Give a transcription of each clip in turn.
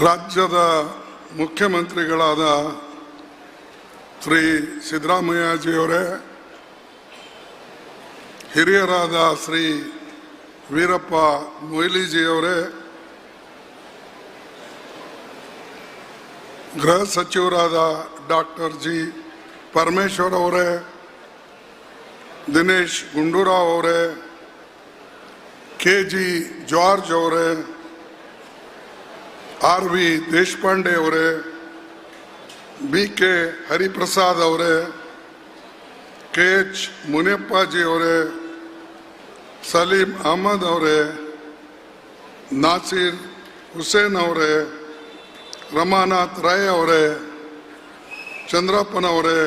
ರಾಜ್ಯದ ಮುಖ್ಯಮಂತ್ರಿಗಳಾದ ಶ್ರೀ ಸಿದ್ದರಾಮಯ್ಯಜಿಯವರೇ, ಹಿರಿಯರಾದ ಶ್ರೀ ವೀರಪ್ಪ ಮೊಯ್ಲಿಜಿಯವರೇ, ಗೃಹ ಸಚಿವರಾದ ಡಾಕ್ಟರ್ ಜಿ ಪರಮೇಶ್ವರ್ ಅವರೇ, ದಿನೇಶ್ ಗುಂಡೂರಾವ್ ಅವರೇ, ಕೆ.ಜಿ. ಜಾರ್ಜ್ ಅವರೇ, ಆರ್.ವಿ. ದೇಶಪಾಂಡೆ ಅವರೇ, ಬಿ.ಕೆ. ಹರಿಪ್ರಸಾದ್ ಅವರೇ, ಕೆ.ಎಚ್. ಮುನಿಯಪ್ಪಾಜಿ ಅವರೇ, ಸಲೀಂ ಅಹಮದ್ ಅವರೇ, ನಾಸೀರ್ ಹುಸೇನ್ ಅವರೇ, ರಮಾನಾಥ್ ರಾಯ್ ಅವರೇ, ಚಂದ್ರಪ್ಪನವರೇ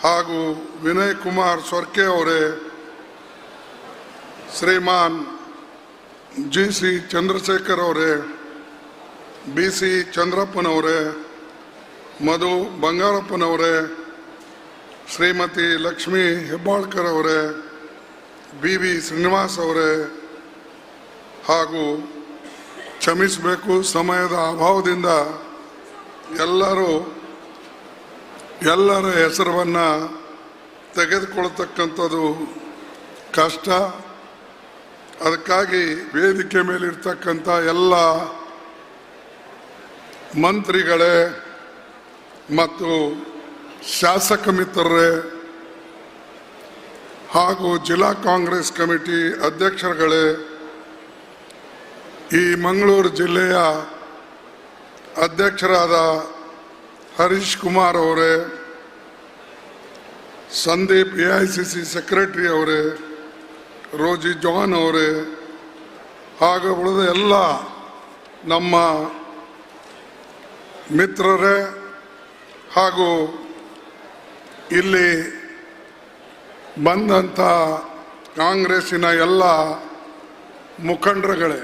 ಹಾಗೂ ವಿನಯ್ ಕುಮಾರ್ ಸೊರ್ಕೆ ಅವರೇ, ಶ್ರೀಮಾನ್ ಜಿ.ಸಿ. ಚಂದ್ರಶೇಖರ್ ಅವರೇ, ಬಿ.ಸಿ. ಚಂದ್ರಪ್ಪನವರೇ, ಮಧು ಬಂಗಾರಪ್ಪನವರೇ, ಶ್ರೀಮತಿ ಲಕ್ಷ್ಮೀ ಹೆಬ್ಬಾಳ್ಕರ್ ಅವರೇ, ಬಿ.ವಿ. ಶ್ರೀನಿವಾಸ್ ಅವರೇ ಹಾಗೂ ಕ್ಷಮಿಸಬೇಕು, ಸಮಯದ ಅಭಾವದಿಂದ ಎಲ್ಲರ ಹೆಸರನ್ನು ತೆಗೆದುಕೊಳ್ತಕ್ಕಂಥದ್ದು ಕಷ್ಟ. ಅದಕ್ಕಾಗಿ ವೇದಿಕೆ ಮೇಲಿರ್ತಕ್ಕಂಥ ಎಲ್ಲ ಮಂತ್ರಿಗಳೇ ಮತ್ತು ಶಾಸಕ ಮಿತ್ರರೇ ಹಾಗೂ ಜಿಲ್ಲಾ ಕಾಂಗ್ರೆಸ್ ಕಮಿಟಿ ಅಧ್ಯಕ್ಷರುಗಳೇ, ಈ ಮಂಗಳೂರು ಜಿಲ್ಲೆಯ ಅಧ್ಯಕ್ಷರಾದ ಹರೀಶ್ ಕುಮಾರ್ ಅವರೇ, ಸಂದೀಪ್ AICC ಸೆಕ್ರೆಟರಿ ಅವರೇ, ರೋಜಿ ಜಾನ್ ಅವರೇ ಹಾಗೂ ಉಳಿದ ಎಲ್ಲ ನಮ್ಮ ಮಿತ್ರರೇ ಹಾಗೂ ಇಲ್ಲಿ ಬಂದಂಥ ಕಾಂಗ್ರೆಸ್ಸಿನ ಎಲ್ಲ ಮುಖಂಡರುಗಳೇ,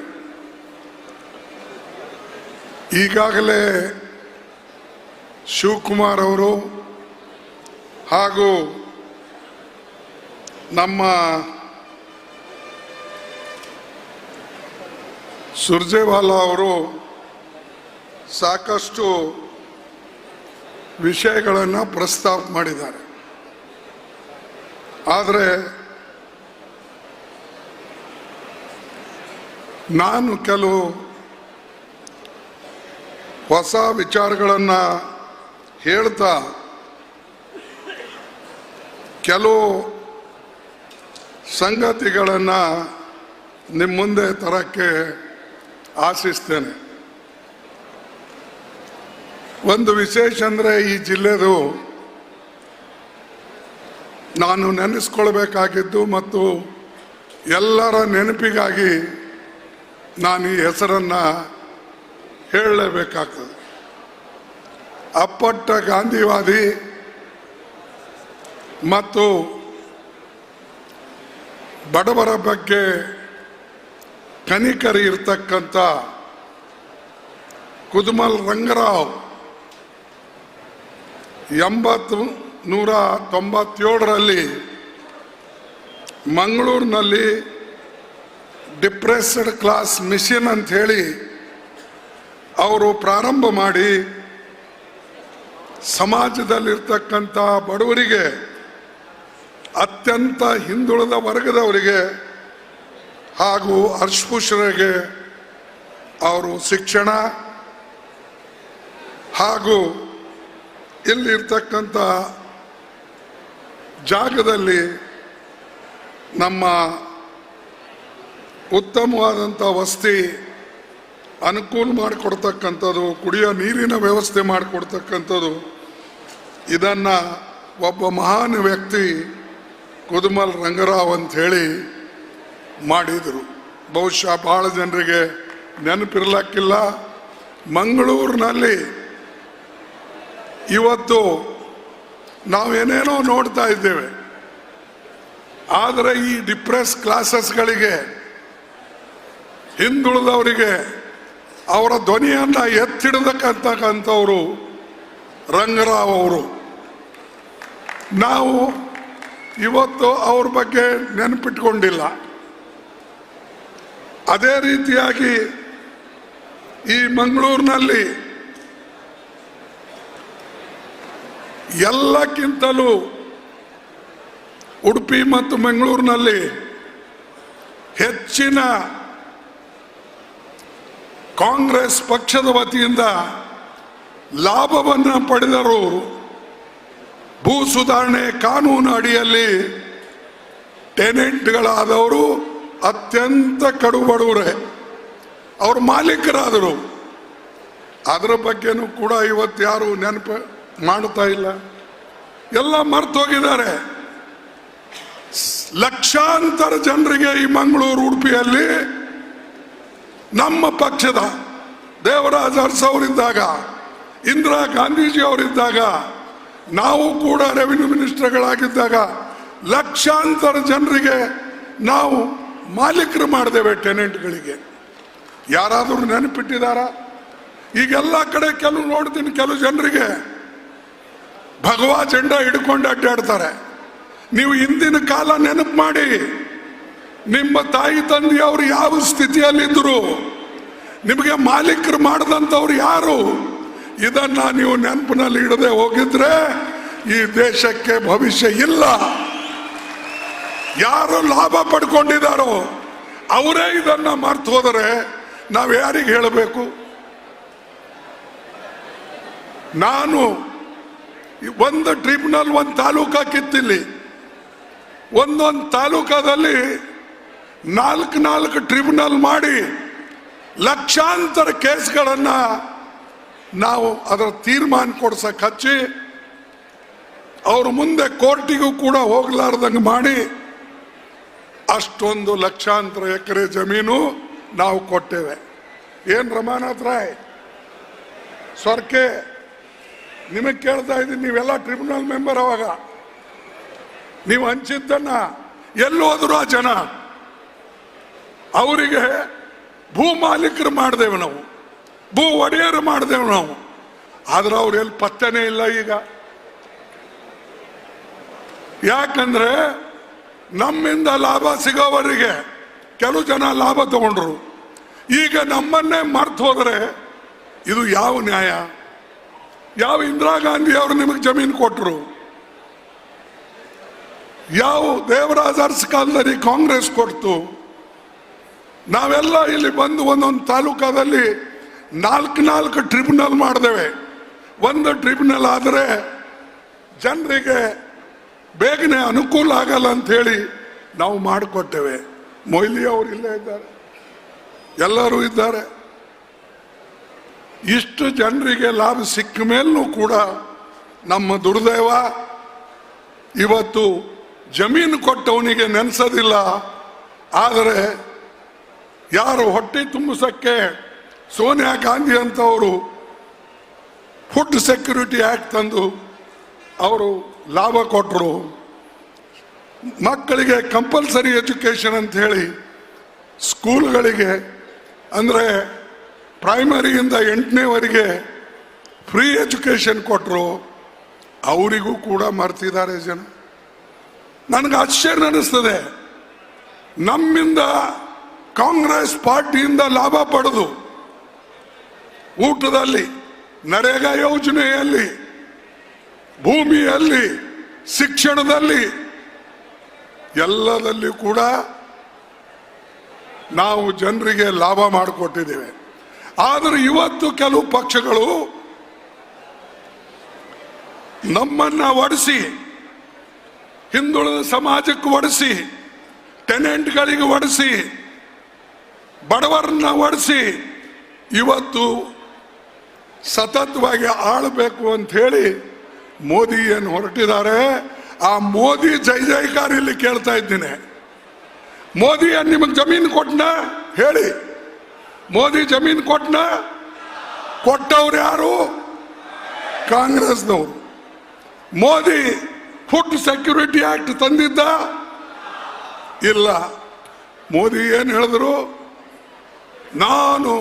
ಈಗಾಗಲೇ ಶಿವಕುಮಾರ್ ಅವರು ಹಾಗೂ ನಮ್ಮ ಸುರ್ಜೇವಾಲಾ ಅವರು ಸಾಕಷ್ಟು ವಿಷಯಗಳನ್ನು ಪ್ರಸ್ತಾಪ ಮಾಡಿದ್ದಾರೆ. ಆದರೆ ನಾನು ಕೆಲವು ಹೊಸ ವಿಚಾರಗಳನ್ನು ಹೇಳ್ತಾ ಕೆಲವು ಸಂಗತಿಗಳನ್ನು ನಿಮ್ಮ ಮುಂದೆ ತರಕ್ಕೆ ಆಶಿಸ್ತೇನೆ. ಒಂದು ವಿಶೇಷ ಅಂದರೆ ಈ ಜಿಲ್ಲೆದು ನಾನು ನೆನೆಸ್ಕೊಳ್ಬೇಕಾಗಿದ್ದು ಮತ್ತು ಎಲ್ಲರ ನೆನಪಿಗಾಗಿ ನಾನು ಈ ಹೆಸರನ್ನು ಹೇಳಲೇಬೇಕಾಗ್ತದೆ. ಅಪ್ಪಟ್ಟ ಗಾಂಧಿವಾದಿ ಮತ್ತು ಬಡವರ ಬಗ್ಗೆ ಕನಿಕರಿ ಇರ್ತಕ್ಕಂಥ ಕುದುಮಲ್ ರಂಗರಾವ್ 1997ರಲ್ಲಿ ಮಂಗಳೂರಿನಲ್ಲಿ ಡಿಪ್ರೆಸ್ಡ್ ಕ್ಲಾಸ್ ಮಿಷನ್ ಅಂತ ಹೇಳಿ ಅವರು ಪ್ರಾರಂಭ ಮಾಡಿ ಸಮಾಜದಲ್ಲಿರ್ತಕ್ಕಂಥ ಬಡವರಿಗೆ, ಅತ್ಯಂತ ಹಿಂದುಳಿದ ವರ್ಗದವರಿಗೆ ಹಾಗೂ ಅಸ್ಪೃಶ್ಯರಿಗೆ ಅವರು ಶಿಕ್ಷಣ ಹಾಗೂ ಇಲ್ಲಿರ್ತಕ್ಕಂಥ ಜಾಗದಲ್ಲಿ ನಮ್ಮ ಉತ್ತಮವಾದಂಥ ವಸತಿ ಅನುಕೂಲ ಮಾಡಿಕೊಡ್ತಕ್ಕಂಥದ್ದು, ಕುಡಿಯೋ ನೀರಿನ ವ್ಯವಸ್ಥೆ ಮಾಡಿಕೊಡ್ತಕ್ಕಂಥದ್ದು, ಇದನ್ನು ಒಬ್ಬ ಮಹಾನ್ ವ್ಯಕ್ತಿ ಕುದುಮಲ್ ರಂಗರಾವ್ ಅಂಥೇಳಿ ಮಾಡಿದರು. ಬಹುಶಃ ಭಾಳ ಜನರಿಗೆ ನೆನಪಿರ್ಲಕ್ಕಿಲ್ಲ. ಮಂಗಳೂರಿನಲ್ಲಿ ಇವತ್ತು ನಾವೇನೇನೋ ನೋಡ್ತಾ ಇದ್ದೇವೆ, ಆದರೆ ಈ ಡಿಪ್ರೆಸ್ ಕ್ಲಾಸಸ್ಗಳಿಗೆ, ಹಿಂದುಳಿದವರಿಗೆ ಅವರ ಧ್ವನಿಯನ್ನು ಎತ್ತಿಡತಕ್ಕಂಥವರು ರಂಗರಾವ್ ಅವರು. ನಾವು ಇವತ್ತು ಅವ್ರ ಬಗ್ಗೆ ನೆನಪಿಟ್ಕೊಂಡಿಲ್ಲ. ಅದೇ ರೀತಿಯಾಗಿ ಈ ಮಂಗಳೂರಿನಲ್ಲಿ ಎಲ್ಲಕ್ಕಿಂತಲೂ ಉಡುಪಿ ಮತ್ತು ಮಂಗಳೂರಿನಲ್ಲಿ ಹೆಚ್ಚಿನ ಕಾಂಗ್ರೆಸ್ ಪಕ್ಷದ ವತಿಯಿಂದ ಲಾಭವನ್ನು ಪಡೆದರು. ಭೂ ಸುಧಾರಣೆ ಕಾನೂನು ಅಡಿಯಲ್ಲಿ ಟೆನೆಂಟ್ಗಳಾದವರು ಅತ್ಯಂತ ಕಡುಬಡವರೇ, ಅವರು ಮಾಲೀಕರಾದರು. ಅದರ ಬಗ್ಗೆನೂ ಕೂಡ ಇವತ್ತು ಯಾರು ನೆನಪು ಮಾಡ್ತಾ ಇಲ್ಲ, ಎಲ್ಲ ಮರ್ತು ಹೋಗಿದ್ದಾರೆ. ಲಕ್ಷಾಂತರ ಜನರಿಗೆ ಈ ಮಂಗಳೂರು ಉಡುಪಿಯಲ್ಲಿ ನಮ್ಮ ಪಕ್ಷದ ದೇವರಾಜ ಅರಸು ಅವರಿದ್ದಾಗ, ಇಂದಿರಾ ಗಾಂಧೀಜಿ ಅವರಿದ್ದಾಗ, ನಾವು ಕೂಡ ರೆವಿನ್ಯೂ ಮಿನಿಸ್ಟರ್ಗಳಾಗಿದ್ದಾಗ ಲಕ್ಷಾಂತರ ಜನರಿಗೆ ನಾವು ಮಾಲೀಕರು ಮಾಡಿದ್ದೇವೆ, ಟೆನೆಂಟ್ಗಳಿಗೆ. ಯಾರಾದರೂ ನೆನಪಿಟ್ಟಿದಾರ? ಈಗೆಲ್ಲ ಕಡೆ ಕೆಲವು ನೋಡ್ತೀನಿ, ಕೆಲವು ಜನರಿಗೆ ಭಗವಾ ಜೆಂಡಾ ಹಿಡ್ಕೊಂಡು ಅಡ್ಡಾಡ್ತಾರೆ. ನೀವು ಹಿಂದಿನ ಕಾಲ ನೆನಪು ಮಾಡಿ, ನಿಮ್ಮ ತಾಯಿ ತಂದೆಯವರು ಯಾವ ಸ್ಥಿತಿಯಲ್ಲಿದ್ದರು, ನಿಮಗೆ ಮಾಲೀಕರು ಮಾಡಿದಂಥವ್ರು ಯಾರು, ಇದನ್ನ ನೀವು ನೆನಪಿನಲ್ಲಿ ಇಡದೆ ಹೋಗಿದ್ರೆ ಈ ದೇಶಕ್ಕೆ ಭವಿಷ್ಯ ಇಲ್ಲ. ಯಾರು ಲಾಭ ಪಡ್ಕೊಂಡಿದ್ದಾರೋ ಅವರೇ ಇದನ್ನ ಮರ್ತು ಹೋದರೆ ನಾವು ಯಾರಿಗೆ ಹೇಳಬೇಕು? ನಾನು ಒಂದು ಟ್ರಿಬ್ಯುನಲ್ ಒಂದು ತಾಲೂಕಾ ಕಿತ್ತಿಲ್ಲಿ, ಒಂದೊಂದು ತಾಲೂಕಾದಲ್ಲಿ 4 ಟ್ರಿಬ್ಯುನಲ್ ಮಾಡಿ ಲಕ್ಷಾಂತರ ಕೇಸ್ಗಳನ್ನ ನಾವು ಅದರ ತೀರ್ಮಾನ ಕೊಡ್ಸಕ್ ಹಚ್ಚಿ ಅವರು ಮುಂದೆ ಕೋರ್ಟಿಗೂ ಕೂಡ ಹೋಗ್ಲಾರ್ದಂಗೆ ಮಾಡಿ ಅಷ್ಟೊಂದು ಲಕ್ಷಾಂತರ ಎಕರೆ ಜಮೀನು ನಾವು ಕೊಟ್ಟೇವೆ. ಏನ್ ರಮಾನಾಥ್ ರಾಯ್ ಸ್ವರ್ಕೆ, ನಿಮಗೆ ಕೇಳ್ತಾ ಇದ್ದೀನಿ, ನೀವೆಲ್ಲ ಟ್ರಿಬ್ಯುನಲ್ ಮೆಂಬರ್, ಅವಾಗ ನೀವು ಹಂಚಿದ್ದನ್ನ ಎಲ್ಲೋದ್ರು ಆ ಜನ, ಅವರಿಗೆ ಭೂ ಮಾಲೀಕರು ಮಾಡಿದೆವು ನಾವು, ಭೂ ಒಡೆಯರು ಮಾಡಿದೆವು ನಾವು. ಆದ್ರೆ ಅವ್ರು ಎಲ್ಲಿ ಪತ್ತೆನೇ ಇಲ್ಲ ಈಗ. ಯಾಕಂದ್ರೆ ನಮ್ಮಿಂದ ಲಾಭ ಸಿಗೋವರಿಗೆ ಕೆಲವು ಜನ ಲಾಭ ತಗೊಂಡ್ರು. ಈಗ ನಮ್ಮನ್ನೇ ಮರ್ತು ಹೋದರೆ ಇದು ಯಾವ ನ್ಯಾಯ? ಯಾವ ಇಂದಿರಾ ಗಾಂಧಿ ಅವರು ನಿಮಗೆ ಜಮೀನು ಕೊಟ್ಟರು? ಯಾವ ದೇವರಾಜ ಅರಸು ಕಾಲದಲ್ಲಿ ಕಾಂಗ್ರೆಸ್ ಕೊಡ್ತು? ನಾವೆಲ್ಲ ಇಲ್ಲಿ ಬಂದು ಒಂದೊಂದು ತಾಲೂಕಾದಲ್ಲಿ 4 ಟ್ರಿಬ್ಯುನಲ್ ಮಾಡಿದೇವೆ. ಒಂದು ಟ್ರಿಬ್ಯುನಲ್ ಆದರೆ ಜನರಿಗೆ ಬೇಗನೆ ಅನುಕೂಲ ಆಗಲ್ಲ ಅಂತ ಹೇಳಿ ನಾವು ಮಾಡಿಕೊಟ್ಟೇವೆ. ಮೊಯ್ಲಿ ಅವರು ಇಲ್ಲೇ ಇದ್ದಾರೆ, ಎಲ್ಲರೂ ಇದ್ದಾರೆ. ಇಷ್ಟು ಜನರಿಗೆ ಲಾಭ ಸಿಕ್ಕ ಮೇಲೂ ಕೂಡ ನಮ್ಮ ದುರ್ದೈವ ಇವತ್ತು ಜಮೀನು ಕೊಟ್ಟವನಿಗೆ ನೆನೆಸೋದಿಲ್ಲ. ಆದರೆ ಯಾರು ಹೊಟ್ಟೆ ತುಂಬಿಸಕ್ಕೆ ಸೋನಿಯಾ ಗಾಂಧಿ ಅಂತವರು ಫುಡ್ ಸೆಕ್ಯೂರಿಟಿ ಆಕ್ಟ್ ತಂದು ಅವರು ಲಾಭ ಕೊಟ್ಟರು. ಮಕ್ಕಳಿಗೆ ಕಂಪಲ್ಸರಿ ಎಜುಕೇಶನ್ ಅಂತ ಹೇಳಿ ಸ್ಕೂಲ್ಗಳಿಗೆ, ಅಂದರೆ ಪ್ರೈಮರಿಯಿಂದ 8ನೇವರೆಗೆ ಫ್ರೀ ಎಜುಕೇಶನ್ ಕೊಟ್ಟರು. ಅವರಿಗೂ ಕೂಡ ಮರ್ತಿದ್ದಾರೆ ಜನ. ನನಗೆ ಆಶ್ಚರ್ಯ ಅನ್ನಿಸ್ತದೆ, ನಮ್ಮಿಂದ ಕಾಂಗ್ರೆಸ್ ಪಾರ್ಟಿಯಿಂದ ಲಾಭ ಪಡೆದು ಊಟದಲ್ಲಿ, ನರೇಗಾ ಯೋಜನೆಯಲ್ಲಿ, ಭೂಮಿಯಲ್ಲಿ, ಶಿಕ್ಷಣದಲ್ಲಿ ಎಲ್ಲದಲ್ಲಿ ಕೂಡ ನಾವು ಜನರಿಗೆ ಲಾಭ ಮಾಡಿಕೊಟ್ಟಿದ್ದೇವೆ. ಆದರೆ ಇವತ್ತು ಕೆಲವು ಪಕ್ಷಗಳು ನಮ್ಮನ್ನ ಒಡಿಸಿ, ಹಿಂದುಳಿದ ಸಮಾಜಕ್ಕೆ ಒಡಿಸಿ, ಟೆನೆಂಟ್ಗಳಿಗೆ ಒಡಿಸಿ, ಬಡವರನ್ನ ಒಡಿಸಿ ಇವತ್ತು ಸತತವಾಗಿ ಆಳಬೇಕು ಅಂತ ಹೇಳಿ ಮೋದಿ ಏನು ಹೊರಟಿದ್ದಾರೆ. ಆ ಮೋದಿ ಜೈ ಜೈಕಾರ ಇಲ್ಲಿ ಕೇಳ್ತಾ ಇದ್ದೀನಿ. ಮೋದಿ ನಿಮಗೆ ಜಮೀನು ಕೊಟ್ಟನ ಹೇಳಿ? ಮೋದಿ ಜಮೀನು ಕೊಟ್ಟನ? ಕೊಟ್ಟವ್ರು ಯಾರು? ಕಾಂಗ್ರೆಸ್ನವರು. ಮೋದಿ ಫುಡ್ ಸೆಕ್ಯೂರಿಟಿ ಆಕ್ಟ್ ತಂದಿದ್ದ? ಇಲ್ಲ. ಮೋದಿ ಏನು ಹೇಳಿದ್ರು? ನಾನು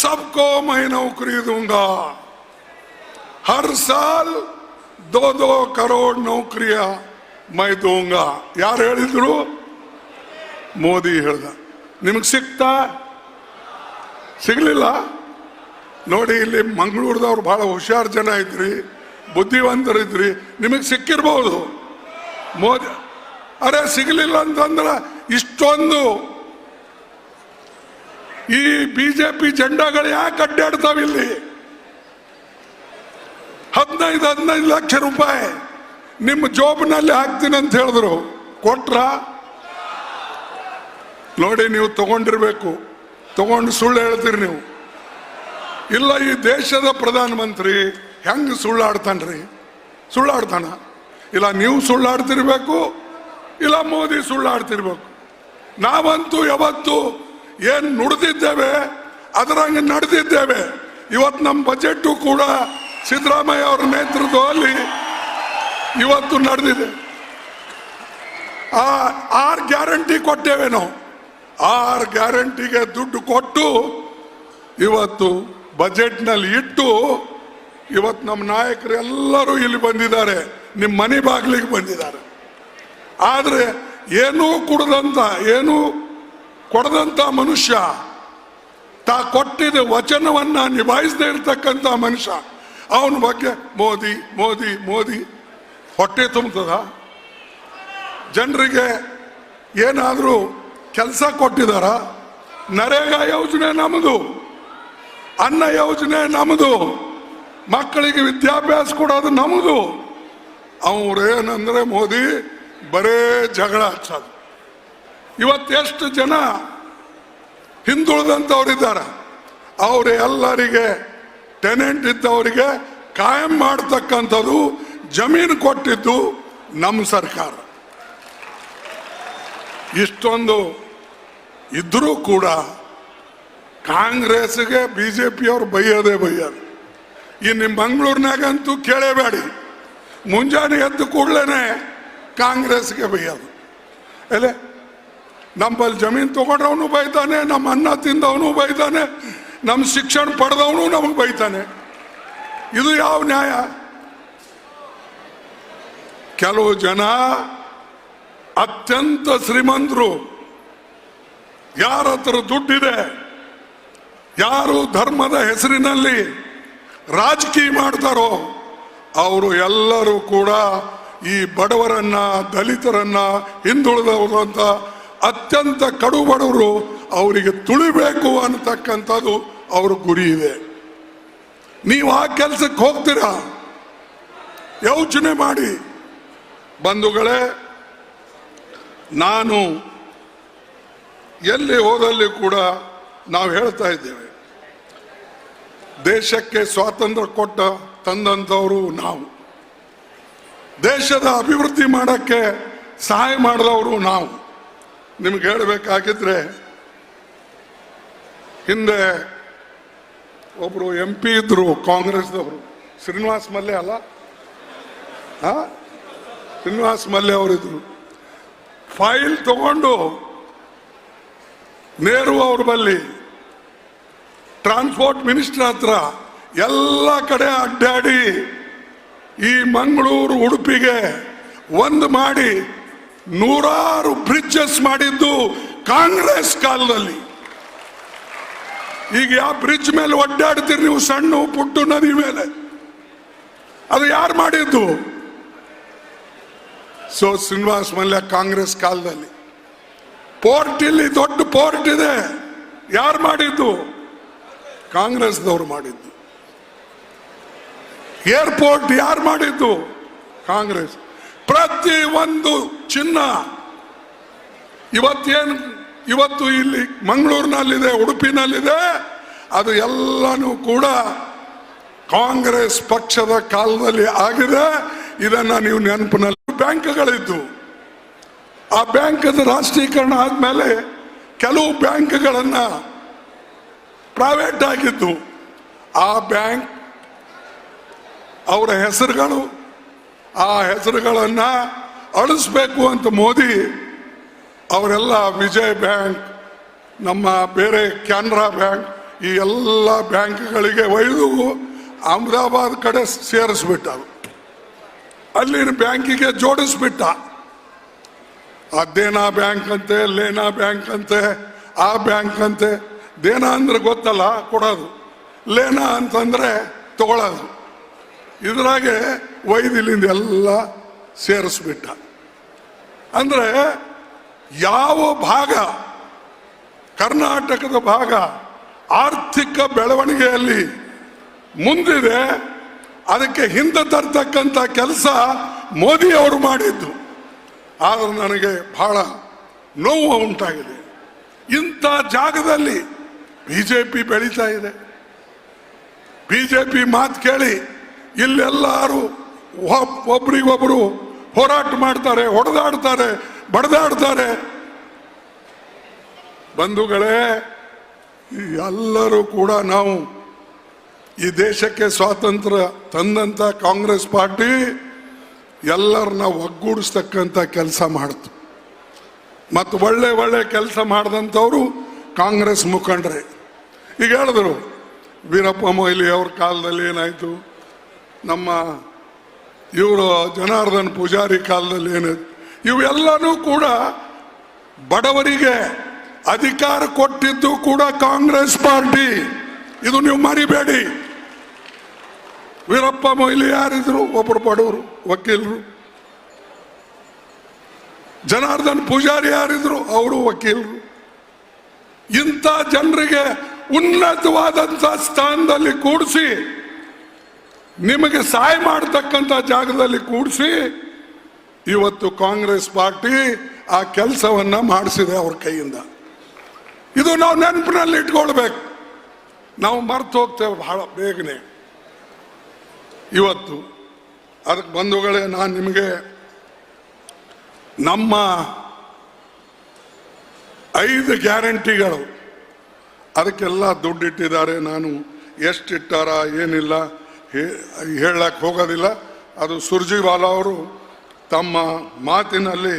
सबको मैं नौकरी दूंगा, हर साल 2-2 करोड़ नौकरियां मैं दूंगा. ಯಾರು ಹೇಳಿದ್ರು? ಮೋದಿ ಹೇಳ್ದ. ನಿಮಗೆ ಸಿಕ್ತಾ? ಸಿಗಲಿಲ್ಲ. ನೋಡಿ, ಇಲ್ಲಿ ಮಂಗಳೂರದವ್ರು ಬಹಳ ಹುಷಾರು ಜನ ಇದ್ರಿ, ಬುದ್ಧಿವಂತರಿದ್ರಿ, ನಿಮಗೆ ಸಿಕ್ಕಿರ್ಬೋದು. ಮೋದಿ ಅರೆ ಸಿಗಲಿಲ್ಲ ಅಂತಂದ್ರೆ ಇಷ್ಟೊಂದು ಈ ಬಿಜೆಪಿ ಜೆಂಡಾಗಳು ಯಾಕೆ ಅಡ್ಡಾಡ್ತಾವ? ಇಲ್ಲಿ 15 ಲಕ್ಷ ರೂಪಾಯಿ ನಿಮ್ಮ ಜೋಬ್ನಲ್ಲಿ ಹಾಕ್ತೀನಿ ಅಂತ ಹೇಳಿದ್ರು, ಕೊಟ್ರ? ನೋಡಿ, ನೀವು ತಗೊಂಡಿರ್ಬೇಕು, ತಗೊಂಡು ಸುಳ್ಳು ಹೇಳ್ತೀರಿ ನೀವು. ಇಲ್ಲ, ಈ ದೇಶದ ಪ್ರಧಾನಮಂತ್ರಿ ಹೆಂಗ್ ಸುಳ್ಳಾಡ್ತಾನ್ರಿ? ಸುಳ್ಳಾಡ್ತಾನ? ಇಲ್ಲ ನೀವು ಸುಳ್ಳಾಡ್ತಿರ್ಬೇಕು, ಇಲ್ಲ ಮೋದಿ ಸುಳ್ಳಾಡ್ತಿರ್ಬೇಕು. ನಾವಂತೂ ಯಾವತ್ತು ಏನ್ ನುಡಿದಿದ್ದೇವೆ ಅದರಂಗೆ ನಡೆದಿದ್ದೇವೆ. ಇವತ್ತು ನಮ್ಮ ಬಜೆಟ್ ಕೂಡ ಸಿದ್ದರಾಮಯ್ಯ ಅವರ ನೇತೃತ್ವದಲ್ಲಿ ಇವತ್ತು ನಡೆದಿದೆ. 6 ಗ್ಯಾರಂಟಿ ಕೊಟ್ಟೇವೆ ನಾವು. 6 ಗ್ಯಾರಂಟಿಗೆ ದುಡ್ಡು ಕೊಟ್ಟು ಇವತ್ತು ಬಜೆಟ್ನಲ್ಲಿ ಇಟ್ಟು ಇವತ್ತು ನಮ್ಮ ನಾಯಕರು ಎಲ್ಲರೂ ಇಲ್ಲಿ ಬಂದಿದ್ದಾರೆ, ನಿಮ್ಮ ಮನೆ ಬಾಗಿಲಿಗೆ ಬಂದಿದ್ದಾರೆ. ಆದರೆ ಏನೂ ಕುಡದಂತ, ಏನೂ ಕೊಡದಂತ ಮನುಷ್ಯ, ತಾ ಕೊಟ್ಟಿದ್ದ ವಚನವನ್ನ ನಿಭಾಯಿಸದೇ ಇರ್ತಕ್ಕಂಥ ಮನುಷ್ಯ, ಅವನ ಬಗ್ಗೆ ಮೋದಿ ಮೋದಿ ಮೋದಿ ಹೊಟ್ಟೆ ತುಂಬುತ್ತದ? ಜನರಿಗೆ ಏನಾದರೂ ಕೆಲಸ ಕೊಟ್ಟಿದಾರ? ನರೇಗಾ ಯೋಜನೆ ನಮ್ಮದು, ಅನ್ನ ಯೋಜನೆ ನಮ್ಮದು, ಮಕ್ಕಳಿಗೆ ವಿದ್ಯಾಭ್ಯಾಸ ಕೊಡೋದು ನಮ್ಮದು. ಅವ್ರೇನಂದ್ರೆ ಮೋದಿ ಬರೇ ಜಗಳ ಹಚ್ಚೋದು. ಇವತ್ತೆಷ್ಟು ಜನ ಹಿಂದುಳಿದಂಥವ್ರಿದ್ದಾರೆ, ಅವ್ರ ಎಲ್ಲರಿಗೆ ಟೆನೆಂಟ್ ಇದ್ದವರಿಗೆ ಕಾಯಂ ಮಾಡ್ತಕ್ಕಂಥದ್ದು ಜಮೀನು ಕೊಟ್ಟಿದ್ದು ನಮ್ಮ ಸರ್ಕಾರ. ಇಷ್ಟೊಂದು ಇದ್ರೂ ಕೂಡ ಕಾಂಗ್ರೆಸ್ಗೆ ಬಿಜೆಪಿಯವ್ರು ಬೈಯೋದೇ ಬೈಯೋದು. ಈ ನಿಮ್ಮ ಮಂಗಳೂರಿನಾಗಂತೂ ಕೇಳೇಬೇಡಿ, ಮುಂಜಾನೆ ಎದ್ದು ಕೂಡಲೇ ಕಾಂಗ್ರೆಸ್ಗೆ ಬೈಯೋದು. ಅಲ್ಲೇ ನಮ್ಮಲ್ಲಿ ಜಮೀನು ತಗೊಂಡ್ರವನು ಬೈತಾನೆ, ನಮ್ಮ ಅನ್ನ ತಿಂದವನು ಬೈತಾನೆ, ನಮ್ಮ ಶಿಕ್ಷಣ ಪಡೆದವನು ನಮಗೆ ಬೈತಾನೆ. ಇದು ಯಾವ ನ್ಯಾಯ? ಕೆಲವು ಜನ ಅತ್ಯಂತ ಶ್ರೀಮಂತರು, ಯಾರ ಹತ್ರ ದುಡ್ಡಿದೆ, ಯಾರು ಧರ್ಮದ ಹೆಸರಿನಲ್ಲಿ ರಾಜಕೀಯ ಮಾಡ್ತಾರೋ ಅವರು ಎಲ್ಲರೂ ಕೂಡ ಈ ಬಡವರನ್ನ, ದಲಿತರನ್ನ, ಹಿಂದುಳಿದವರು ಅಂತ ಅತ್ಯಂತ ಕಡು ಬಡವರು ಅವರಿಗೆ ತುಳಿಬೇಕು ಅನ್ನತಕ್ಕಂಥದ್ದು ಅವ್ರ ಗುರಿ ಇದೆ. ನೀವು ಆ ಕೆಲಸಕ್ಕೆ ಹೋಗ್ತೀರಾ? ಯೋಚನೆ ಮಾಡಿ ಬಂಧುಗಳೇ. ನಾನು ಎಲ್ಲಿ ಹೋದಲ್ಲಿ ಕೂಡ ನಾವು ಹೇಳ್ತಾ ಇದ್ದೇವೆ, ದೇಶಕ್ಕೆ ಸ್ವಾತಂತ್ರ್ಯ ಕೊಟ್ಟ ತಂದಂಥವರು ನಾವು, ದೇಶದ ಅಭಿವೃದ್ಧಿ ಮಾಡೋಕ್ಕೆ ಸಹಾಯ ಮಾಡಿದವರು ನಾವು. ನಿಮ್ಗೆ ಹೇಳಬೇಕಾಗಿದ್ರೆ, ಹಿಂದೆ ಒಬ್ರು MP ಇದ್ರು ಕಾಂಗ್ರೆಸ್ದವರು, ಶ್ರೀನಿವಾಸ್ ಮಲ್ಯ ಅಲ್ಲ, ಶ್ರೀನಿವಾಸ್ ಮಲ್ಯ ಅವರಿದ್ರು. ಫೈಲ್ ತಗೊಂಡು ನೆಹರು ಅವ್ರ ಬಳಿ ಟ್ರಾನ್ಸ್ಪೋರ್ಟ್ ಮಿನಿಸ್ಟರ್ ಹತ್ರ ಎಲ್ಲ ಕಡೆ ಅಡ್ಡಾಡಿ ಈ ಮಂಗಳೂರು ಉಡುಪಿಗೆ ಒಂದು ಮಾಡಿ 100 ಬ್ರಿಡ್ಜಸ್ ಮಾಡಿದ್ದು ಕಾಂಗ್ರೆಸ್ ಕಾಲದಲ್ಲಿ. ಈಗ ಯಾವ ಬ್ರಿಡ್ಜ್ ಮೇಲೆ ಒಡ್ಡಾಡ್ತೀರಿ ನೀವು? ಸಣ್ಣ ಪುಟ್ಟು ನದಿ ಮೇಲೆ, ಅದು ಯಾರು ಮಾಡಿದ್ದು? ಸೊ ಶ್ರೀನಿವಾಸ್ ಮಲ್ಯ ಕಾಂಗ್ರೆಸ್ ಕಾಲದಲ್ಲಿ. ಪೋರ್ಟ್, ಇಲ್ಲಿ ದೊಡ್ಡ ಪೋರ್ಟ್ ಇದೆ, ಯಾರು ಮಾಡಿದ್ದು? ಕಾಂಗ್ರೆಸ್ದವ್ರು ಮಾಡಿದ್ದು. ಏರ್ಪೋರ್ಟ್ ಯಾರು ಮಾಡಿದ್ದು? ಕಾಂಗ್ರೆಸ್. ಪ್ರತಿ ಒಂದು ಚಿನ್ನ ಇವತ್ತು ಇಲ್ಲಿ ಮಂಗಳೂರಿನಲ್ಲಿದೆ, ಉಡುಪಿನಲ್ಲಿದೆ, ಅದು ಎಲ್ಲನೂ ಕೂಡ ಕಾಂಗ್ರೆಸ್ ಪಕ್ಷದ ಕಾಲದಲ್ಲಿ ಆಗಿದೆ. ಇದನ್ನ ನೀವು ನೆನಪಿನಲ್ಲಿ. ಬ್ಯಾಂಕ್ಗಳಿದ್ದು, ಆ ಬ್ಯಾಂಕದ ರಾಷ್ಟ್ರೀಕರಣ ಆದ್ಮೇಲೆ ಕೆಲವು ಬ್ಯಾಂಕ್ಗಳನ್ನ ಪ್ರೈವೇಟ್ ಆಗಿದ್ದು. ಆ ಬ್ಯಾಂಕ್ ಅವರ ಹೆಸರುಗಳು, ಆ ಹೆಸರುಗಳನ್ನ ಅಳಿಸ್ಬೇಕು ಅಂತ ಮೋದಿ ಅವರೆಲ್ಲ ವಿಜಯ್ ಬ್ಯಾಂಕ್, ನಮ್ಮ ಬೇರೆ ಕೆನರಾ ಬ್ಯಾಂಕ್, ಈ ಎಲ್ಲ ಬ್ಯಾಂಕ್ಗಳಿಗೆ ಒಯ್ದು ಅಹಮದಾಬಾದ್ ಕಡೆ ಸೇರಿಸ್ಬಿಟ್ಟ, ಅಲ್ಲಿನ ಬ್ಯಾಂಕಿಗೆ ಜೋಡಿಸ್ಬಿಟ್ಟ. ಆ ದೇನಾ ಬ್ಯಾಂಕ್ ಅಂತೆ, ಲೇನಾ ಬ್ಯಾಂಕ್ ಅಂತೆ, ಆ ಬ್ಯಾಂಕ್ ಅಂತೆ. ದೇನ ಅಂದ್ರೆ ಗೊತ್ತಲ್ಲ, ಕೊಡೋದು. ಲೇನ ಅಂತಂದ್ರೆ ತಗೊಳ್ಳೋದು. ಇದ್ರಾಗೆ ವೈದಿಲಿಂದ ಎಲ್ಲ ಸೇರಿಸ್ಬಿಟ್ಟ. ಅಂದ್ರೆ ಯಾವ ಭಾಗ ಕರ್ನಾಟಕದ ಭಾಗ ಆರ್ಥಿಕ ಬೆಳವಣಿಗೆಯಲ್ಲಿ ಮುಂದಿದೆ ಅದಕ್ಕೆ ಹಿಂದೆ ತರ್ತಕ್ಕಂಥ ಕೆಲಸ ಮೋದಿ ಅವರು ಮಾಡಿದ್ದು. ಆದ್ರೆ ನನಗೆ ಬಹಳ ನೋವು ಉಂಟಾಗಿದೆ. ಇಂಥ ಜಾಗದಲ್ಲಿ ಬಿಜೆಪಿ ಬೆಳೀತಾ ಇದೆ. ಬಿಜೆಪಿ ಮಾತು ಕೇಳಿ ಇಲ್ಲೆಲ್ಲರೂ ಒಬ್ರಿಗೊಬ್ರು ಹೋರಾಟ ಮಾಡ್ತಾರೆ, ಹೊಡೆದಾಡ್ತಾರೆ, ಬಡದಾಡ್ತಾರೆ. ಬಂಧುಗಳೇ, ಎಲ್ಲರೂ ಕೂಡ ನಾವು ಈ ದೇಶಕ್ಕೆ ಸ್ವಾತಂತ್ರ್ಯ ತಂದಂತ ಕಾಂಗ್ರೆಸ್ ಪಾರ್ಟಿ ಎಲ್ಲರನ್ನ ಒಗ್ಗೂಡಿಸ್ತಕ್ಕಂಥ ಕೆಲಸ ಮಾಡ್ತು. ಮತ್ತು ಒಳ್ಳೆ ಒಳ್ಳೆ ಕೆಲಸ ಮಾಡಿದಂಥವ್ರು ಕಾಂಗ್ರೆಸ್ ಮುಖಂಡರೇ. ಈಗ ಹೇಳಿದ್ರು ವೀರಪ್ಪ ಮೊಯ್ಲಿ ಅವ್ರ ಕಾಲದಲ್ಲಿ ಏನಾಯ್ತು, ನಮ್ಮ ಇವರು ಜನಾರ್ದನ್ ಪೂಜಾರಿ ಕಾಲದಲ್ಲಿ ಏನಾಯ್ತು, ಇವೆಲ್ಲನೂ ಕೂಡ ಬಡವರಿಗೆ ಅಧಿಕಾರ ಕೊಟ್ಟಿದ್ದು ಕೂಡ ಕಾಂಗ್ರೆಸ್ ಪಾರ್ಟಿ. ಇದು ನೀವು ಮರಿಬೇಡಿ. ವೀರಪ್ಪ ಮೊಯ್ಲಿ ಯಾರಿದ್ರು? ಒಬ್ಬರು ಬಡವರು ವಕೀಲರು. ಜನಾರ್ದನ್ ಪೂಜಾರಿ ಯಾರಿದ್ರು? ಅವರು ವಕೀಲರು. ಇಂಥ ಜನರಿಗೆ ಉನ್ನತವಾದಂಥ ಸ್ಥಾನದಲ್ಲಿ ಕೂಡಿಸಿ, ನಿಮಗೆ ಸಹಾಯ ಮಾಡತಕ್ಕಂಥ ಜಾಗದಲ್ಲಿ ಕೂಡಿಸಿ ಇವತ್ತು ಕಾಂಗ್ರೆಸ್ ಪಾರ್ಟಿ ಆ ಕೆಲಸವನ್ನ ಮಾಡಿಸಿದೆ ಅವ್ರ ಕೈಯಿಂದ. ಇದು ನಾವು ನೆನಪಿನಲ್ಲಿ ಇಟ್ಕೊಳ್ಬೇಕು. ನಾವು ಮರ್ತು ಹೋಗ್ತೇವೆ ಬಹಳ ಬೇಗನೆ. ಇವತ್ತು ಅದಕ್ಕೆ ಬಂಧುಗಳೇ, ನಾನು ನಿಮಗೆ ನಮ್ಮ 5 ಗ್ಯಾರಂಟಿಗಳು ಅದಕ್ಕೆಲ್ಲ ದುಡ್ಡಿಟ್ಟಿದ್ದಾರೆ. ನಾನು ಎಷ್ಟಿಟ್ಟಾರ ಏನಿಲ್ಲ ಹೇಳಕ್ಕೆ ಹೋಗೋದಿಲ್ಲ. ಅದು ಸುರ್ಜಿವಾಲಾ ಅವರು ತಮ್ಮ ಮಾತಿನಲ್ಲಿ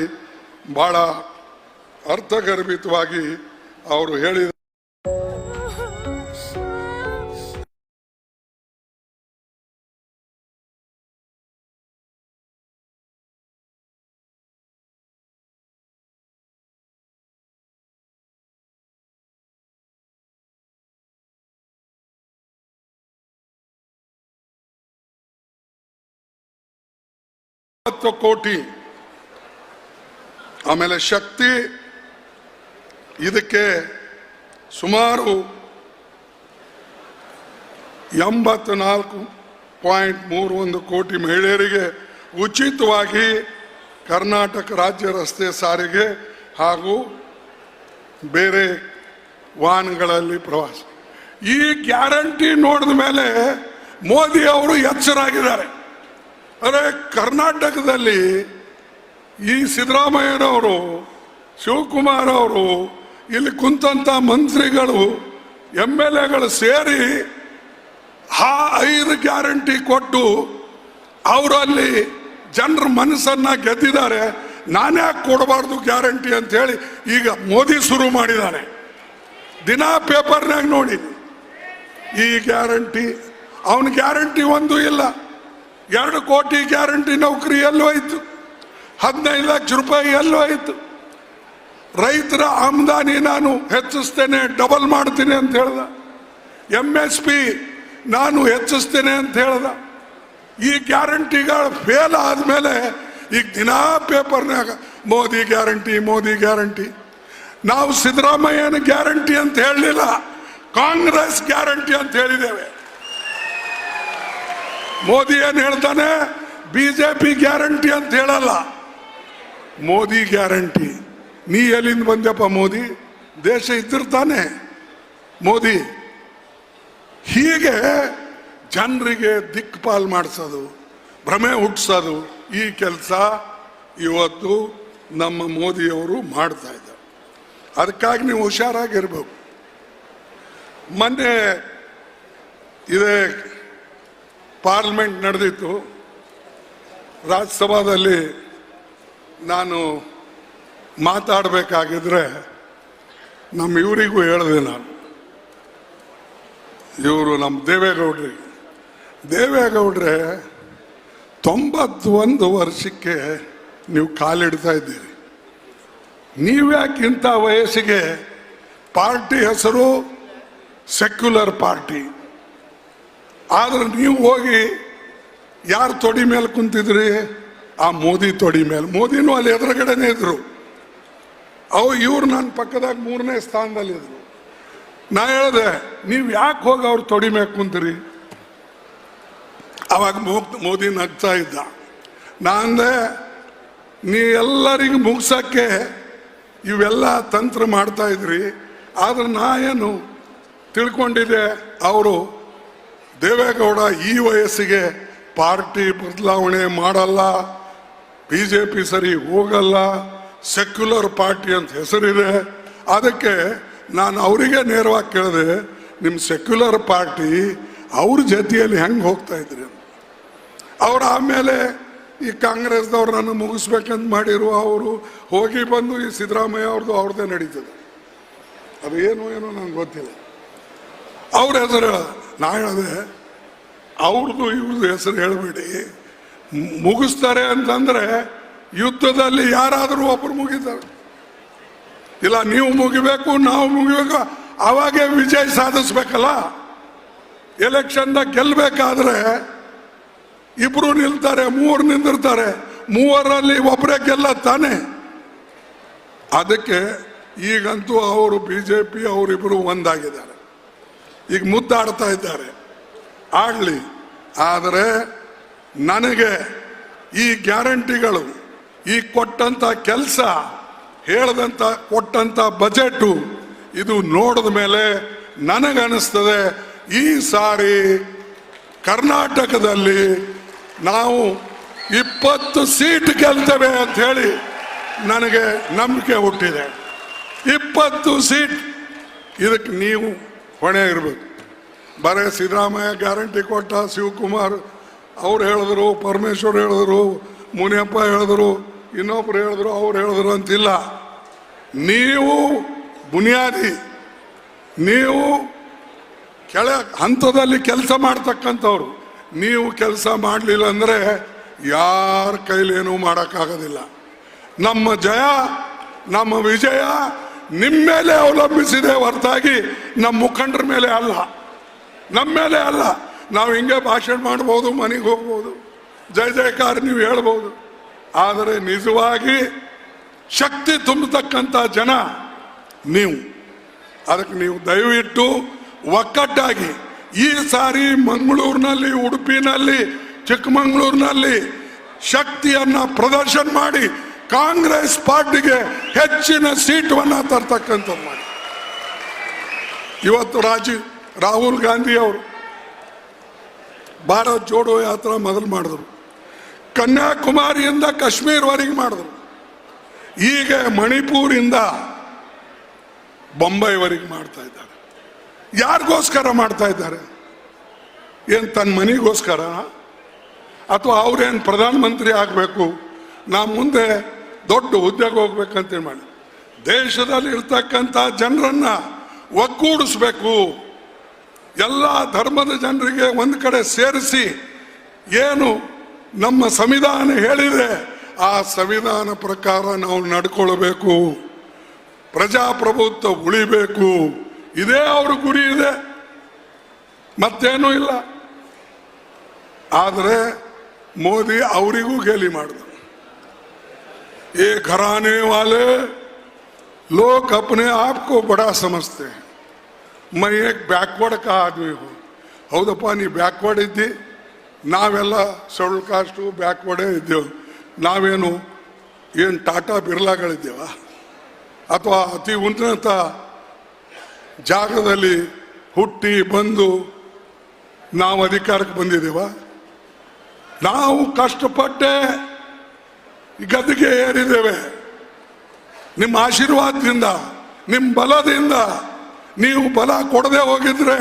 ಬಹಳ ಅರ್ಥಗರ್ಭಿತವಾಗಿ ಅವರು ಹೇಳಿದ ಕೋಟಿ. ಆಮೇಲೆ ಶಕ್ತಿ ಇದಕ್ಕೆ ಸುಮಾರು 84.31 ಕೋಟಿ ಮಹಿಳೆಯರಿಗೆ ಉಚಿತವಾಗಿ ಕರ್ನಾಟಕ ರಾಜ್ಯ ರಸ್ತೆ ಸಾರಿಗೆ ಹಾಗೂ ಬೇರೆ ವಾಹನಗಳಲ್ಲಿ ಪ್ರವಾಸ. ಈ ಗ್ಯಾರಂಟಿ ನೋಡಿದ ಮೇಲೆ ಮೋದಿ ಅವರು ಎಚ್ಚರಾಗಿದ್ದಾರೆ. ಅರೆ, ಕರ್ನಾಟಕದಲ್ಲಿ ಈ ಸಿದ್ದರಾಮಯ್ಯನವರು, ಶಿವಕುಮಾರ್ ಅವರು, ಇಲ್ಲಿ ಕುಂತಂತ ಮಂತ್ರಿಗಳು, MLAಗಳು ಸೇರಿ 5 ಗ್ಯಾರಂಟಿ ಕೊಟ್ಟು ಅವರಲ್ಲಿ ಜನರ ಮನಸ್ಸನ್ನ ಗೆದ್ದಿದ್ದಾರೆ. ನಾನ್ಯಾಕೆ ಕೊಡಬಾರ್ದು ಗ್ಯಾರಂಟಿ ಅಂತ ಹೇಳಿ ಈಗ ಮೋದಿ ಶುರು ಮಾಡಿದ್ದಾನೆ. ದಿನ ಪೇಪರ್ನಾಗ ನೋಡಿ ಈ ಗ್ಯಾರಂಟಿ, ಅವನ ಗ್ಯಾರಂಟಿ ಒಂದು ಇಲ್ಲ. 2 ಕೋಟಿ ಗ್ಯಾರಂಟಿ ನೌಕರಿ ಎಲ್ಲೋ ಆಯ್ತು, 15 ಲಕ್ಷ ರೂಪಾಯಿ ಎಲ್ಲೋ ಆಯ್ತು. ರೈತರ ಆಮದಾನಿ ನಾನು ಹೆಚ್ಚಿಸ್ತೇನೆ, ಡಬಲ್ ಮಾಡ್ತೀನಿ ಅಂತ ಹೇಳ್ದ. MSP ನಾನು ಹೆಚ್ಚಿಸ್ತೇನೆ ಅಂತ ಹೇಳ್ದ. ಈ ಗ್ಯಾರಂಟಿಗಳು ಫೇಲ್ ಆದ್ಮೇಲೆ ಈಗ ದಿನಾ ಪೇಪರ್ನಾಗ ಮೋದಿ ಗ್ಯಾರಂಟಿ, ಮೋದಿ ಗ್ಯಾರಂಟಿ. ನಾವು ಸಿದ್ದರಾಮಯ್ಯನ ಗ್ಯಾರಂಟಿ ಅಂತ ಹೇಳಲಿಲ್ಲ, ಕಾಂಗ್ರೆಸ್ ಗ್ಯಾರಂಟಿ ಅಂತ ಹೇಳಿದ್ದೇವೆ. ಮೋದಿ ಏನ್ ಹೇಳ್ತಾನೆ, ಬಿಜೆಪಿ ಗ್ಯಾರಂಟಿ ಅಂತ ಹೇಳಲ್ಲ, ಮೋದಿ ಗ್ಯಾರಂಟಿ. ನೀ ಎಲ್ಲಿಂದ ಬಂದಪ್ಪ ಮೋದಿ? ದೇಶ ಇದ್ದಿರ್ತಾನೆ ಮೋದಿ. ಹೀಗೆ ಜನರಿಗೆ ದಿಕ್ಪಾಲ್ ಮಾಡಿಸೋದು, ಭ್ರಮೆ ಹುಟ್ಟಿಸೋದು, ಈ ಕೆಲಸ ಇವತ್ತು ನಮ್ಮ ಮೋದಿಯವರು ಮಾಡ್ತಾ ಇದ್ದಾರೆ. ಅದಕ್ಕಾಗಿ ನೀವು ಹುಷಾರಾಗಿರ್ಬೇಕು. ಮೊನ್ನೆ ಇದೇ ಪಾರ್ಲಿಮೆಂಟ್ ನಡೆದಿತ್ತು. ರಾಜ್ಯಸಭಾದಲ್ಲಿ ನಾನು ಮಾತಾಡಬೇಕಾಗಿದ್ರೆ ನಮ್ಮ ಇವರಿಗೂ ಹೇಳಿದೆ. ನಾನು ಇವರು ನಮ್ಮ ದೇವೇಗೌಡ್ರೆ 91 ವರ್ಷಕ್ಕೆ ನೀವು ಕಾಲಿಡ್ತಾ ಇದ್ದೀರಿ. ನೀವ್ಯಾಕೆ ಇಂಥ ವಯಸ್ಸಿಗೆ ಪಾರ್ಟಿ ಹೆಸರು ಸೆಕ್ಯುಲರ್ ಪಾರ್ಟಿ. ಆದ್ರೆ ನೀವು ಹೋಗಿ ಯಾರು ತೊಡಿ ಮೇಲೆ ಕುಂತಿದ್ರಿ? ಆ ಮೋದಿ ತೊಡಿ ಮೇಲೆ. ಮೋದಿನೂ ಅಲ್ಲಿ ಎದುರುಗಡೆನೇ ಇದ್ರು. ಇವ್ರು ನನ್ನ ಪಕ್ಕದಾಗ 3ನೇ ಸ್ಥಾನದಲ್ಲಿದ್ರು. ನಾ ಹೇಳಿದೆ, ನೀವು ಯಾಕೆ ಹೋಗಿ ಅವ್ರು ತೊಡಿ ಮೇಲೆ ಕುಂತೀರಿ? ಅವಾಗ ಮೋದಿ ನಗ್ತಾ ಇದ್ದ. ನಾಂದೆ, ನೀ ಎಲ್ಲರಿಗೂ ಮುಗ್ಸಕ್ಕೆ ಇವೆಲ್ಲ ತಂತ್ರ ಮಾಡ್ತಾ ಇದ್ರಿ, ಆದ್ರೆ ನಾ ಏನು ತಿಳ್ಕೊಂಡಿದ್ದೆ, ಅವರು ದೇವೇಗೌಡ ಈ ವಯಸ್ಸಿಗೆ ಪಾರ್ಟಿ ಬದಲಾವಣೆ ಮಾಡಲ್ಲ, BJP ಸರಿ ಹೋಗಲ್ಲ, ಸೆಕ್ಯುಲರ್ ಪಾರ್ಟಿ ಅಂತ ಹೆಸರಿದೆ. ಅದಕ್ಕೆ ನಾನು ಅವರಿಗೆ ನೇರವಾಗಿ ಕೇಳಿದೆ, ನಿಮ್ಮ ಸೆಕ್ಯುಲರ್ ಪಾರ್ಟಿ ಅವ್ರ ಜೊತೆಯಲ್ಲಿ ಹೆಂಗೆ ಹೋಗ್ತಾ ಇದ್ರಿ? ಅವ್ರು ಆಮೇಲೆ ಈ ಕಾಂಗ್ರೆಸ್ದವ್ರನ್ನ ಮುಗಿಸ್ಬೇಕಂತ ಮಾಡಿರು. ಅವರು ಹೋಗಿ ಬಂದು ಈ ಸಿದ್ದರಾಮಯ್ಯ ಅವ್ರದ್ದೇ ನಡೀತದೆ. ಅದು ಏನು ನಂಗೆ ಗೊತ್ತಿಲ್ಲ. ಅವ್ರ ಹೆಸರು ನಾ ಹೇಳಿದೆ, ಅವ್ರದ್ದು ಇವ್ರದ್ದು ಹೆಸರು ಹೇಳಬೇಡಿ. ಮುಗಿಸ್ತಾರೆ ಅಂತಂದ್ರೆ ಯುದ್ಧದಲ್ಲಿ ಯಾರಾದರೂ ಒಬ್ರು ಮುಗಿತಾರೆ. ಇಲ್ಲ, ನೀವು ಮುಗಿಬೇಕು, ನಾವು ಮುಗಿಬೇಕು, ಅವಾಗೇ ವಿಜಯ ಸಾಧಿಸ್ಬೇಕಲ್ಲ. ಎಲೆಕ್ಷನ್ದಾಗ ಗೆಲ್ಲಬೇಕಾದ್ರೆ ಇಬ್ರು ನಿಲ್ತಾರೆ, 3 ನಿಂದಿರ್ತಾರೆ, 3ರಲ್ಲಿ ಒಬ್ಬರೇ ಗೆಲ್ಲ ತಾನೆ. ಅದಕ್ಕೆ ಈಗಂತೂ ಅವರು BJP ಅವರಿಬ್ಬರು ಒಂದಾಗಿದ್ದಾರೆ. ಈಗ ಮುದ್ದಾಡ್ತಾ ಇದ್ದಾರೆ. ಆಗಲಿ, ಆದರೆ ನನಗೆ ಈ ಗ್ಯಾರಂಟಿಗಳು, ಈ ಕೊಟ್ಟಂತ ಕೆಲಸ, ಹೇಳದಂತ ಕೊಟ್ಟಂತ ಬಜೆಟು, ಇದು ನೋಡಿದ ಮೇಲೆ ನನಗನ್ನಿಸ್ತದೆ ಈ ಸಾರಿ ಕರ್ನಾಟಕದಲ್ಲಿ ನಾವು 20 ಸೀಟ್ ಗೆಲ್ತೇವೆ ಅಂತ ಹೇಳಿ ನನಗೆ ನಂಬಿಕೆ ಹುಟ್ಟಿದೆ. 20 ಸೀಟ್. ಇದಕ್ಕೆ ನೀವು ಹೊಣೆ ಇರಬೇಕು. ಬರೇ ಸಿದ್ದರಾಮಯ್ಯ ಗ್ಯಾರಂಟಿ ಕೊಟ್ಟ, ಶಿವಕುಮಾರ್ ಅವ್ರು ಹೇಳಿದ್ರು, ಪರಮೇಶ್ವರ್ ಹೇಳಿದ್ರು, ಮುನಿಯಪ್ಪ ಹೇಳಿದ್ರು, ಇನ್ನೊಬ್ರು ಹೇಳಿದ್ರು, ಅವ್ರು ಹೇಳಿದ್ರು ಅಂತಿಲ್ಲ. ನೀವು ಬುನಿಯಾದಿ, ನೀವು ಕೆಳ ಹಂತದಲ್ಲಿ ಕೆಲಸ ಮಾಡ್ತಕ್ಕಂಥವ್ರು. ನೀವು ಕೆಲಸ ಮಾಡಲಿಲ್ಲ ಅಂದರೆ ಯಾರ ಕೈಲೇನೂ ಮಾಡೋಕ್ಕಾಗೋದಿಲ್ಲ. ನಮ್ಮ ಜಯ, ನಮ್ಮ ವಿಜಯ ನಿಮ್ಮ ಮೇಲೆ ಅವಲಂಬಿಸಿದೆ ಹೊರತಾಗಿ ನಮ್ಮ ಮುಖಂಡರ ಮೇಲೆ ಅಲ್ಲ, ನಮ್ಮ ಮೇಲೆ ಅಲ್ಲ. ನಾವು ಹಿಂಗೆ ಭಾಷಣ ಮಾಡ್ಬೋದು, ಮನೆಗೆ ಹೋಗ್ಬೋದು, ಜಯ ಜಯಕಾರ ನೀವು ಹೇಳ್ಬೋದು, ಆದರೆ ನಿಜವಾಗಿ ಶಕ್ತಿ ತುಂಬತಕ್ಕಂಥ ಜನ ನೀವು. ಅದಕ್ಕೆ ನೀವು ದಯವಿಟ್ಟು ಒಕ್ಕಟ್ಟಾಗಿ ಈ ಸಾರಿ ಮಂಗಳೂರಿನಲ್ಲಿ, ಉಡುಪಿನಲ್ಲಿ, ಚಿಕ್ಕಮಗಳೂರಿನಲ್ಲಿ ಶಕ್ತಿಯನ್ನ ಪ್ರದರ್ಶನ ಮಾಡಿ ಕಾಂಗ್ರೆಸ್ ಪಾರ್ಟಿಗೆ ಹೆಚ್ಚಿನ ಸೀಟನ್ನು ತರ್ತಕ್ಕಂಥದ್ದು ಮಾಡಿ. ಇವತ್ತು ರಾಹುಲ್ ಗಾಂಧಿ ಅವರು ಭಾರತ್ ಜೋಡೋ ಯಾತ್ರಾ ಮೊದಲು ಮಾಡಿದ್ರು, ಕನ್ಯಾಕುಮಾರಿಯಿಂದ ಕಾಶ್ಮೀರವರೆಗೆ ಮಾಡಿದ್ರು, ಈಗ ಮಣಿಪುರಿಂದ ಬೊಂಬೈವರೆಗೆ ಮಾಡ್ತಾ ಇದ್ದಾರೆ. ಯಾರಿಗೋಸ್ಕರ ಮಾಡ್ತಾ ಇದ್ದಾರೆ? ಏನು ತನ್ನ ಮನೆಗೋಸ್ಕರ? ಅಥವಾ ಅವ್ರೇನು ಪ್ರಧಾನಮಂತ್ರಿ ಆಗಬೇಕು, ನಾ ಮುಂದೆ ದೊಡ್ಡ ಹುದ್ದೆಗೆ ಹೋಗ್ಬೇಕಂತ ಮಾಡಿ ದೇಶದಲ್ಲಿ ಇರ್ತಕ್ಕಂಥ ಜನರನ್ನ ಒಗ್ಗೂಡಿಸ್ಬೇಕು, ಎಲ್ಲ ಧರ್ಮದ ಜನರಿಗೆ ಒಂದು ಕಡೆ ಸೇರಿಸಿ, ಏನು ನಮ್ಮ ಸಂವಿಧಾನ ಹೇಳಿದೆ ಆ ಸಂವಿಧಾನ ಪ್ರಕಾರ ನಾವು ನಡ್ಕೊಳ್ಬೇಕು, ಪ್ರಜಾಪ್ರಭುತ್ವ ಉಳಿಬೇಕು. ಇದೇ ಅವ್ರ ಗುರಿ ಇದೆ, ಮತ್ತೇನೂ ಇಲ್ಲ. ಆದರೆ ಮೋದಿ ಅವರಿಗೂ ಗೇಲಿ ಮಾಡಿದ್ರು. ये घराने वाले लोग अपने आप को बड़ा समझते हैं. मैं एक ಬ್ಯಾಕ್ವರ್ಡ್ का आदमी हूँ. ಹೌದಪ್ಪ, ನೀ ಬ್ಯಾಕ್ವರ್ಡ್ ಇದ್ದಿ, ನಾವೆಲ್ಲ ಶೆಡ್ಯೂಲ್ ಕಾಸ್ಟು ಬ್ಯಾಕ್ವರ್ಡೇ ಇದ್ದೇವೆ. ನಾವೇನು ಏನು ಟಾಟಾ ಬಿರ್ಲಾಗಳಿದ್ದೇವ? ಅಥವಾ ಅತಿ ಉನ್ನತ ಜಾಗದಲ್ಲಿ ಹುಟ್ಟಿ ಬಂದು ನಾವು ಅಧಿಕಾರಕ್ಕೆ ಬಂದಿದ್ದೇವ? ನಾವು ಕಷ್ಟಪಟ್ಟೆ ಗದ್ದಿಗೆ ಏರಿದ್ದೇವೆ. ನಿಮ್ಮ ಆಶೀರ್ವಾದದಿಂದ, ನಿಮ್ಮ ಬಲದಿಂದ. ನೀವು ಬಲ ಕೊಡದೆ ಹೋಗಿದ್ರೆ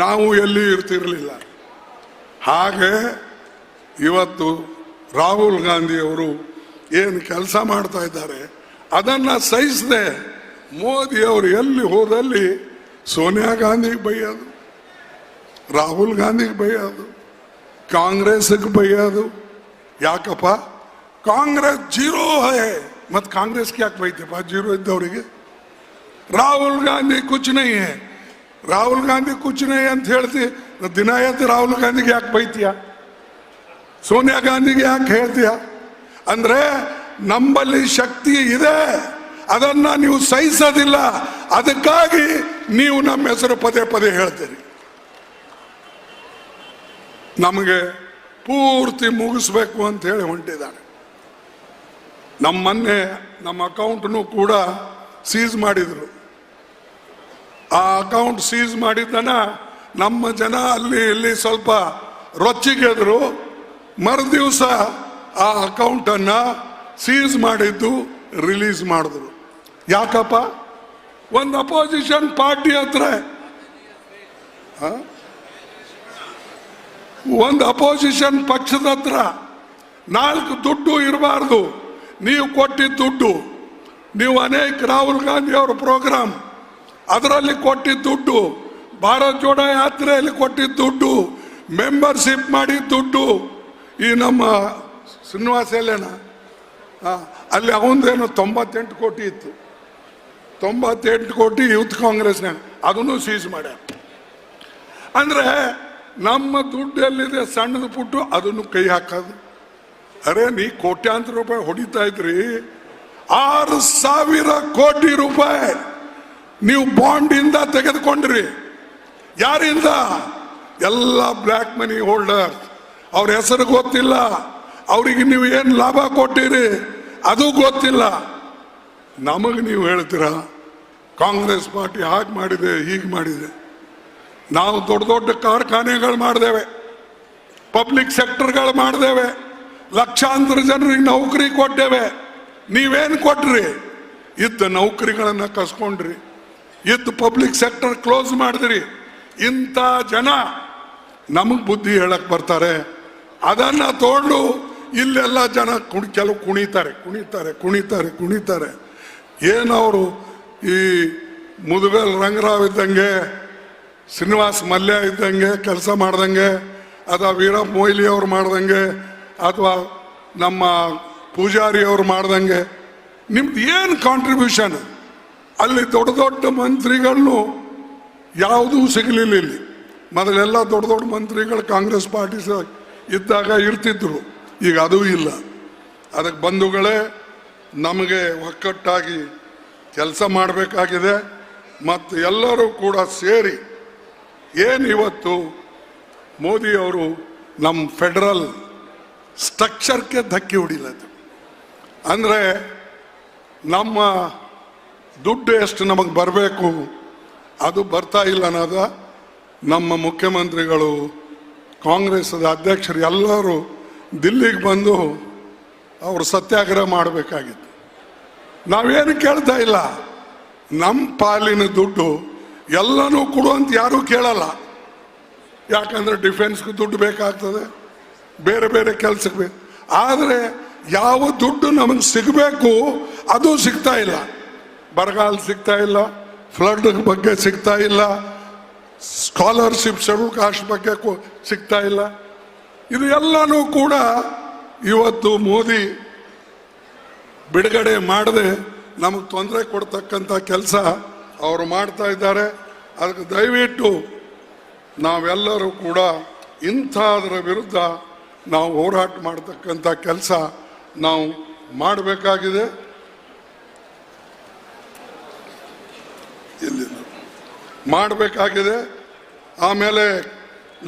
ನಾವು ಎಲ್ಲಿ ಇರ್ತಿರಲಿಲ್ಲ. ಹಾಗೆ ಇವತ್ತು ರಾಹುಲ್ ಗಾಂಧಿ ಅವರು ಏನು ಕೆಲಸ ಮಾಡ್ತಾ ಇದ್ದಾರೆ ಅದನ್ನು ಸಹಿಸದೆ ಮೋದಿ ಅವರು ಎಲ್ಲಿ ಹೋದಲ್ಲಿ ಸೋನಿಯಾ ಗಾಂಧಿಗೆ ಬೈಯೋದು, ರಾಹುಲ್ ಗಾಂಧಿಗೆ ಬೈಯೋದು, ಕಾಂಗ್ರೆಸ್ಗೆ ಬೈಯೋದು. ಯಾಕಪ್ಪ? ಕಾಂಗ್ರೆಸ್ ಜೀರೋ ಹೇ, ಮತ್ತು ಕಾಂಗ್ರೆಸ್ಗೆ ಯಾಕೆ ಬೈತಪ್ಪ? ಜೀರೋ ಇದ್ದವರಿಗೆ. ರಾಹುಲ್ ಗಾಂಧಿ ಕುಚ್ ನಹೀ ಹೇ, ರಾಹುಲ್ ಗಾಂಧಿ ಕುಚ್ಚನೆ ಅಂತ ಹೇಳ್ತಿ, ದಿನ ಎದ್ದು ರಾಹುಲ್ ಗಾಂಧಿಗೆ ಯಾಕೆ ಬೈತೀಯ, ಸೋನಿಯಾ ಗಾಂಧಿಗೆ ಯಾಕೆ ಹೇಳ್ತೀಯ? ಅಂದ್ರೆ ನಮ್ಮಲ್ಲಿ ಶಕ್ತಿ ಇದೆ, ಅದನ್ನ ನೀವು ಸಹಿಸೋದಿಲ್ಲ, ಅದಕ್ಕಾಗಿ ನೀವು ನಮ್ಮ ಹೆಸರು ಪದೇ ಪದೇ ಹೇಳ್ತೀರಿ. ನಮಗೆ ಪೂರ್ತಿ ಮುಗಿಸ್ಬೇಕು ಅಂತ ಹೇಳಿ ಹೊಂಟಿದ್ದಾರೆ. ಮೊನ್ನೆ ನಮ್ಮ ಅಕೌಂಟ್ನು ಕೂಡ ಸೀಸ್ ಮಾಡಿದ್ರು. ಆ ಅಕೌಂಟ್ ಸೀಸ್ ಮಾಡಿದ್ದನ ನಮ್ಮ ಜನ ಅಲ್ಲಿ ಇಲ್ಲಿ ಸ್ವಲ್ಪ ರೊಚ್ಚಿಗೆದ್ರು. ಮರುದಿವಸ ಆ ಅಕೌಂಟನ್ನು ಸೀಸ್ ಮಾಡಿದ್ದು ರಿಲೀಸ್ ಮಾಡಿದ್ರು. ಯಾಕಪ್ಪ? ಒಂದು ಅಪೋಸಿಷನ್ ಪಾರ್ಟಿ ಹತ್ರ, ಒಂದು ಅಪೋಸಿಷನ್ ಪಕ್ಷದ ಹತ್ರ 4 ದುಡ್ಡು ಇರಬಾರ್ದು. ನೀವು ಕೊಟ್ಟಿದ್ದ ದುಡ್ಡು, ನೀವು ಅನೇಕ ರಾಹುಲ್ ಗಾಂಧಿ ಅವರ ಪ್ರೋಗ್ರಾಮ್ ಅದರಲ್ಲಿ ಕೊಟ್ಟಿದ್ದ ದುಡ್ಡು, ಭಾರತ್ ಜೋಡೋ ಯಾತ್ರೆಯಲ್ಲಿ ಕೊಟ್ಟಿದ್ದ ದುಡ್ಡು, ಮೆಂಬರ್ಶಿಪ್ ಮಾಡಿದ ದುಡ್ಡು, ಈ ನಮ್ಮ ಶ್ರೀನಿವಾಸ ಎಲ್ಲೇನ ಅಲ್ಲಿ ಅವಂದೇನು 98 ಕೋಟಿ ಇತ್ತು, 98 ಕೋಟಿ ಯೂತ್ ಕಾಂಗ್ರೆಸ್ನಾಗ ಅದನ್ನು ಸೀಸ್ ಮಾಡ್ಯಾರ. ಅಂದ್ರೆ ನಮ್ಮ ದುಡ್ಡು ಎಲ್ಲಿದೆ ಸಣ್ಣದು ಪುಟ್ಟು ಅದನ್ನು ಕೈ ಹಾಕೋದು. ಅರೆ ನೀ ಕೋಟ್ಯಾಂತರ ರೂಪಾಯಿ ಹೊಡಿತಾ ಇದ್ರಿ, 6,000 ಕೋಟಿ ರೂಪಾಯಿ ನೀವು ಬಾಂಡ್ ಇಂದ ತೆಗೆದುಕೊಂಡ್ರಿ. ಯಾರಿಂದ? ಎಲ್ಲ ಬ್ಲ್ಯಾಕ್ ಮನಿ ಹೋಲ್ಡರ್. ಅವ್ರ ಹೆಸರು ಗೊತ್ತಿಲ್ಲ, ಅವ್ರಿಗೆ ನೀವು ಏನು ಲಾಭ ಕೊಟ್ಟಿರಿ ಅದು ಗೊತ್ತಿಲ್ಲ. ನಮಗೆ ನೀವು ಹೇಳ್ತೀರಾ ಕಾಂಗ್ರೆಸ್ ಪಾರ್ಟಿ ಹಾಗೆ ಮಾಡಿದೆ ಹೀಗೆ ಮಾಡಿದೆ. ನಾವು ದೊಡ್ಡ ದೊಡ್ಡ ಕಾರ್ಖಾನೆಗಳು ಮಾಡಿದೇವೆ, ಪಬ್ಲಿಕ್ ಸೆಕ್ಟರ್ಗಳು ಮಾಡಿದೇವೆ, ಲಕ್ಷಾಂತರ ಜನರಿಗೆ ನೌಕರಿ ಕೊಟ್ಟೇವೆ. ನೀವೇನು ಕೊಟ್ರಿ? ಇದ್ದ ನೌಕರಿಗಳನ್ನು ಕಸ್ಕೊಂಡ್ರಿ, ಇದ್ದ ಪಬ್ಲಿಕ್ ಸೆಕ್ಟರ್ ಕ್ಲೋಸ್ ಮಾಡಿದ್ರಿ. ಇಂಥ ಜನ ನಮಗೆ ಬುದ್ಧಿ ಹೇಳಕ್ ಬರ್ತಾರೆ. ಅದನ್ನ ತಗೊಂಡು ಇಲ್ಲೆಲ್ಲ ಜನ ಕೆಲವು ಕುಣಿತಾರೆ. ಏನವರು ಈ ಮುದುಗಲ್ ರಂಗರಾವ್ ಇದ್ದಂಗೆ, ಶ್ರೀನಿವಾಸ್ ಮಲ್ಯ ಇದ್ದಂಗೆ ಕೆಲಸ ಮಾಡ್ದಂಗೆ, ಅಥವಾ ವೀರಪ್ಪ ಮೊಯ್ಲಿ ಅವ್ರು ಮಾಡ್ದಂಗೆ, ಅಥವಾ ನಮ್ಮ ಪೂಜಾರಿ ಅವ್ರು ಮಾಡ್ದಂಗೆ ನಿಮ್ದು ಏನು ಕಾಂಟ್ರಿಬ್ಯೂಷನ್? ಅಲ್ಲಿ ದೊಡ್ಡ ದೊಡ್ಡ ಮಂತ್ರಿಗಳನ್ನು ಯಾವುದೂ ಸಿಗಲಿಲ್ಲ. ಇಲ್ಲಿ ಮೊದಲೆಲ್ಲ ದೊಡ್ಡ ದೊಡ್ಡ ಮಂತ್ರಿಗಳು ಕಾಂಗ್ರೆಸ್ ಪಾರ್ಟಿ ಇದ್ದಾಗ ಇರ್ತಿದ್ರು, ಈಗ ಅದೂ ಇಲ್ಲ. ಅದಕ್ಕೆ ಬಂಧುಗಳೇ, ನಮಗೆ ಒಕ್ಕಟ್ಟಾಗಿ ಕೆಲಸ ಮಾಡಬೇಕಾಗಿದೆ. ಮತ್ತು ಎಲ್ಲರೂ ಕೂಡ ಸೇರಿ ಏನು ಇವತ್ತು ಮೋದಿಯವರು ನಮ್ಮ ಫೆಡರಲ್ ಸ್ಟ್ರಕ್ಚರ್ಗೆ ಧಕ್ಕೆ ಹೊಡಿಲದು. ಅಂದರೆ ನಮ್ಮ ದುಡ್ಡು ಎಷ್ಟು ನಮಗೆ ಬರಬೇಕು ಅದು ಬರ್ತಾ ಇಲ್ಲ ಅನ್ನೋದ ನಮ್ಮ ಮುಖ್ಯಮಂತ್ರಿಗಳು, ಕಾಂಗ್ರೆಸ್ದ ಅಧ್ಯಕ್ಷರು ಎಲ್ಲರೂ ದಿಲ್ಲಿಗೆ ಬಂದು ಅವರು ಸತ್ಯಾಗ್ರಹ ಮಾಡಬೇಕಾಗಿತ್ತು. ನಾವೇನು ಕೇಳ್ತಾ ಇಲ್ಲ, ನಮ್ಮ ಪಾಲಿನ ದುಡ್ಡು ಎಲ್ಲನೂ ಕೊಡುವಂತ ಯಾರೂ ಕೇಳಲ್ಲ. ಯಾಕಂದ್ರೆ ಡಿಫೆನ್ಸ್ಗೆ ದುಡ್ಡು ಬೇಕಾಗ್ತದೆ, ಬೇರೆ ಬೇರೆ ಕೆಲಸಕ್ಕೆ ಬೇಕು. ಆದರೆ ಯಾವ ದುಡ್ಡು ನಮಗೆ ಸಿಗಬೇಕು ಅದು ಸಿಗ್ತಾ ಇಲ್ಲ. ಬರಗಾಲ ಸಿಗ್ತಾ ಇಲ್ಲ, ಫ್ಲಡ್ ಬಗ್ಗೆ ಸಿಗ್ತಾ ಇಲ್ಲ, ಸ್ಕಾಲರ್ಶಿಪ್ ಶೆಡ್ಯೂಲ್ ಕಾಸ್ಟ್ ಬಗ್ಗೆ ಸಿಗ್ತಾ ಇಲ್ಲ. ಇದು ಎಲ್ಲನೂ ಕೂಡ ಇವತ್ತು ಮೋದಿ ಬಿಡುಗಡೆ ಮಾಡದೆ ನಮಗೆ ತೊಂದರೆ ಕೊಡ್ತಕ್ಕಂಥ ಕೆಲಸ ಅವರು ಮಾಡ್ತಾ ಇದ್ದಾರೆ. ಅದಕ್ಕೆ ದಯವಿಟ್ಟು ನಾವೆಲ್ಲರೂ ಕೂಡ ಇಂಥದ್ರ ವಿರುದ್ಧ ನಾವು ಹೋರಾಟ ಮಾಡ್ತಕ್ಕಂಥ ಕೆಲಸ ನಾವು ಮಾಡಬೇಕಾಗಿದೆ. ಆಮೇಲೆ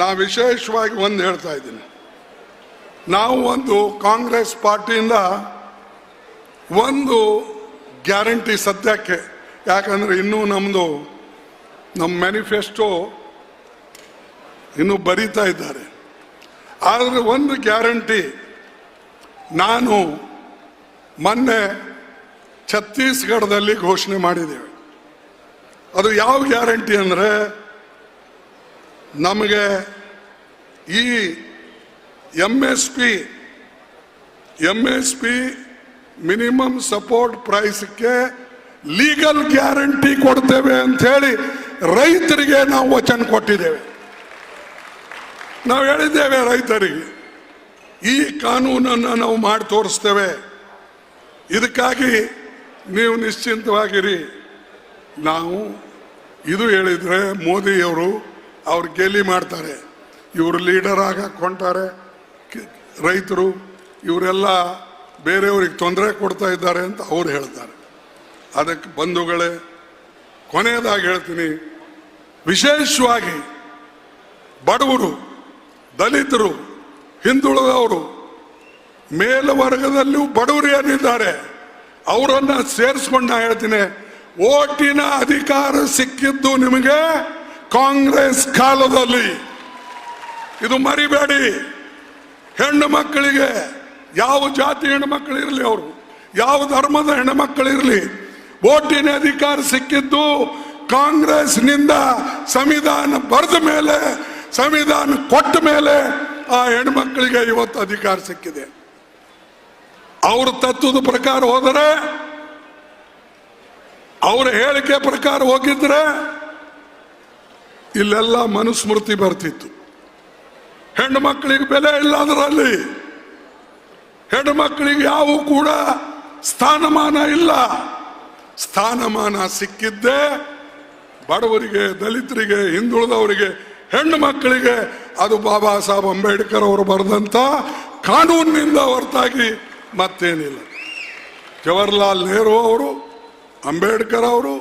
ನಾವು ವಿಶೇಷವಾಗಿ ಒಂದು ಹೇಳ್ತಾ ಇದ್ದೀನಿ, ನಾವು ಒಂದು ಕಾಂಗ್ರೆಸ್ ಪಾರ್ಟಿಯಿಂದ ಒಂದು ಗ್ಯಾರಂಟಿ ಸದ್ಯಕ್ಕೆ, ಯಾಕಂದ್ರೆ ಇನ್ನೂ ನಮ್ಮ ಮ್ಯಾನಿಫೆಸ್ಟೋ ಇನ್ನೂ ಬರೀತಾ ಇದ್ದಾರೆ. ಆದರೆ ಒಂದು ಗ್ಯಾರಂಟಿ ನಾನು ಮೊನ್ನೆ ಛತ್ತೀಸ್ಗಢದಲ್ಲಿ ಘೋಷಣೆ ಮಾಡಿದ್ದೇವೆ. ಅದು ಯಾವ ಗ್ಯಾರಂಟಿ ಅಂದರೆ, ನಮಗೆ ಈ MSP ಮಿನಿಮಮ್ ಸಪೋರ್ಟ್ ಪ್ರೈಸ್ಗೆ ಲೀಗಲ್ ಗ್ಯಾರಂಟಿ ಕೊಡ್ತೇವೆ ಅಂತ ಹೇಳಿ ರೈತರಿಗೆ ನಾವು ವಚನ ಕೊಟ್ಟಿದ್ದೇವೆ. ನಾವು ಹೇಳಿದ್ದೇವೆ ರೈತರಿಗೆ, ಈ ಕಾನೂನನ್ನು ನಾವು ಮಾಡಿ ತೋರಿಸ್ತೇವೆ, ಇದಕ್ಕಾಗಿ ನೀವು ನಿಶ್ಚಿಂತವಾಗಿರಿ. ನಾವು ಇದು ಹೇಳಿದ್ರೆ ಮೋದಿಯವರು ಅವ್ರು ಗೇಲಿ ಮಾಡ್ತಾರೆ, ಇವರು ಲೀಡರ್ ಆಗಕ್ಕೆ ಹೊಂಟಾರೆ, ರೈತರು ಇವರೆಲ್ಲ ಬೇರೆಯವ್ರಿಗೆ ತೊಂದರೆ ಕೊಡ್ತಾ ಇದ್ದಾರೆ ಅಂತ ಅವ್ರು ಹೇಳ್ತಾರೆ. ಅದಕ್ಕೆ ಬಂಧುಗಳೇ, ಕೊನೆಯದಾಗಿ ಹೇಳ್ತೀನಿ, ವಿಶೇಷವಾಗಿ ಬಡವರು, ದಲಿತರು, ಹಿಂದುಳಿದವರು, ಮೇಲ್ವರ್ಗದಲ್ಲೂ ಬಡವರು ಏನಿದ್ದಾರೆ ಅವರನ್ನ ಸೇರಿಸ್ಕೊಂಡು ನಾ ಹೇಳ್ತೀನಿ, ಓಟಿನ ಅಧಿಕಾರ ಸಿಕ್ಕಿದ್ದು ನಿಮಗೆ ಕಾಂಗ್ರೆಸ್ ಕಾಲದಲ್ಲಿ. ಇದು ಮರಿಬೇಡಿ. ಹೆಣ್ಣು ಮಕ್ಕಳಿಗೆ, ಯಾವ ಜಾತಿ ಹೆಣ್ಣು ಮಕ್ಕಳು ಇರಲಿ, ಅವರು ಯಾವ ಧರ್ಮದ ಹೆಣ್ಣು ಮಕ್ಕಳಿರಲಿ, ಓಟಿನ ಅಧಿಕಾರ ಸಿಕ್ಕಿದ್ದು ಕಾಂಗ್ರೆಸ್ನಿಂದ. ಸಂವಿಧಾನ ಬರೆದ ಮೇಲೆ, ಸಂವಿಧಾನ ಕೊಟ್ಟ ಮೇಲೆ ಆ ಹೆಣ್ಮಕ್ಳಿಗೆ ಇವತ್ತು ಅಧಿಕಾರ ಸಿಕ್ಕಿದೆ. ಅವ್ರ ತತ್ವದ ಪ್ರಕಾರ ಹೋದರೆ, ಅವರ ಹೇಳಿಕೆ ಪ್ರಕಾರ ಹೋಗಿದ್ರೆ ಇಲ್ಲೆಲ್ಲ ಮನುಸ್ಮೃತಿ ಬರ್ತಿತ್ತು. ಹೆಣ್ಣು ಮಕ್ಕಳಿಗೆ ಬೆಲೆ ಇಲ್ಲ, ಅದರಲ್ಲಿ ಹೆಣ್ಣು ಮಕ್ಕಳಿಗೆ ಯಾವ ಕೂಡ ಸ್ಥಾನಮಾನ ಇಲ್ಲ. ಸ್ಥಾನಮಾನ ಸಿಕ್ಕಿದ್ದೇ ಬಡವರಿಗೆ, ದಲಿತರಿಗೆ, ಹಿಂದುಳಿದವರಿಗೆ, ಹೆಣ್ಣು ಮಕ್ಕಳಿಗೆ. ಅದು ಬಾಬಾ ಸಾಹೇಬ್ ಅಂಬೇಡ್ಕರ್ ಅವರು ಬರೆದಂತ ಕಾನೂನಿನಿಂದ ಹೊರತಾಗಿ ಮತ್ತೇನಿಲ್ಲ. ಜವಾಹರ್ಲಾಲ್ ನೆಹರು ಅವರು, ಅಂಬೇಡ್ಕರ್ ಅವರು,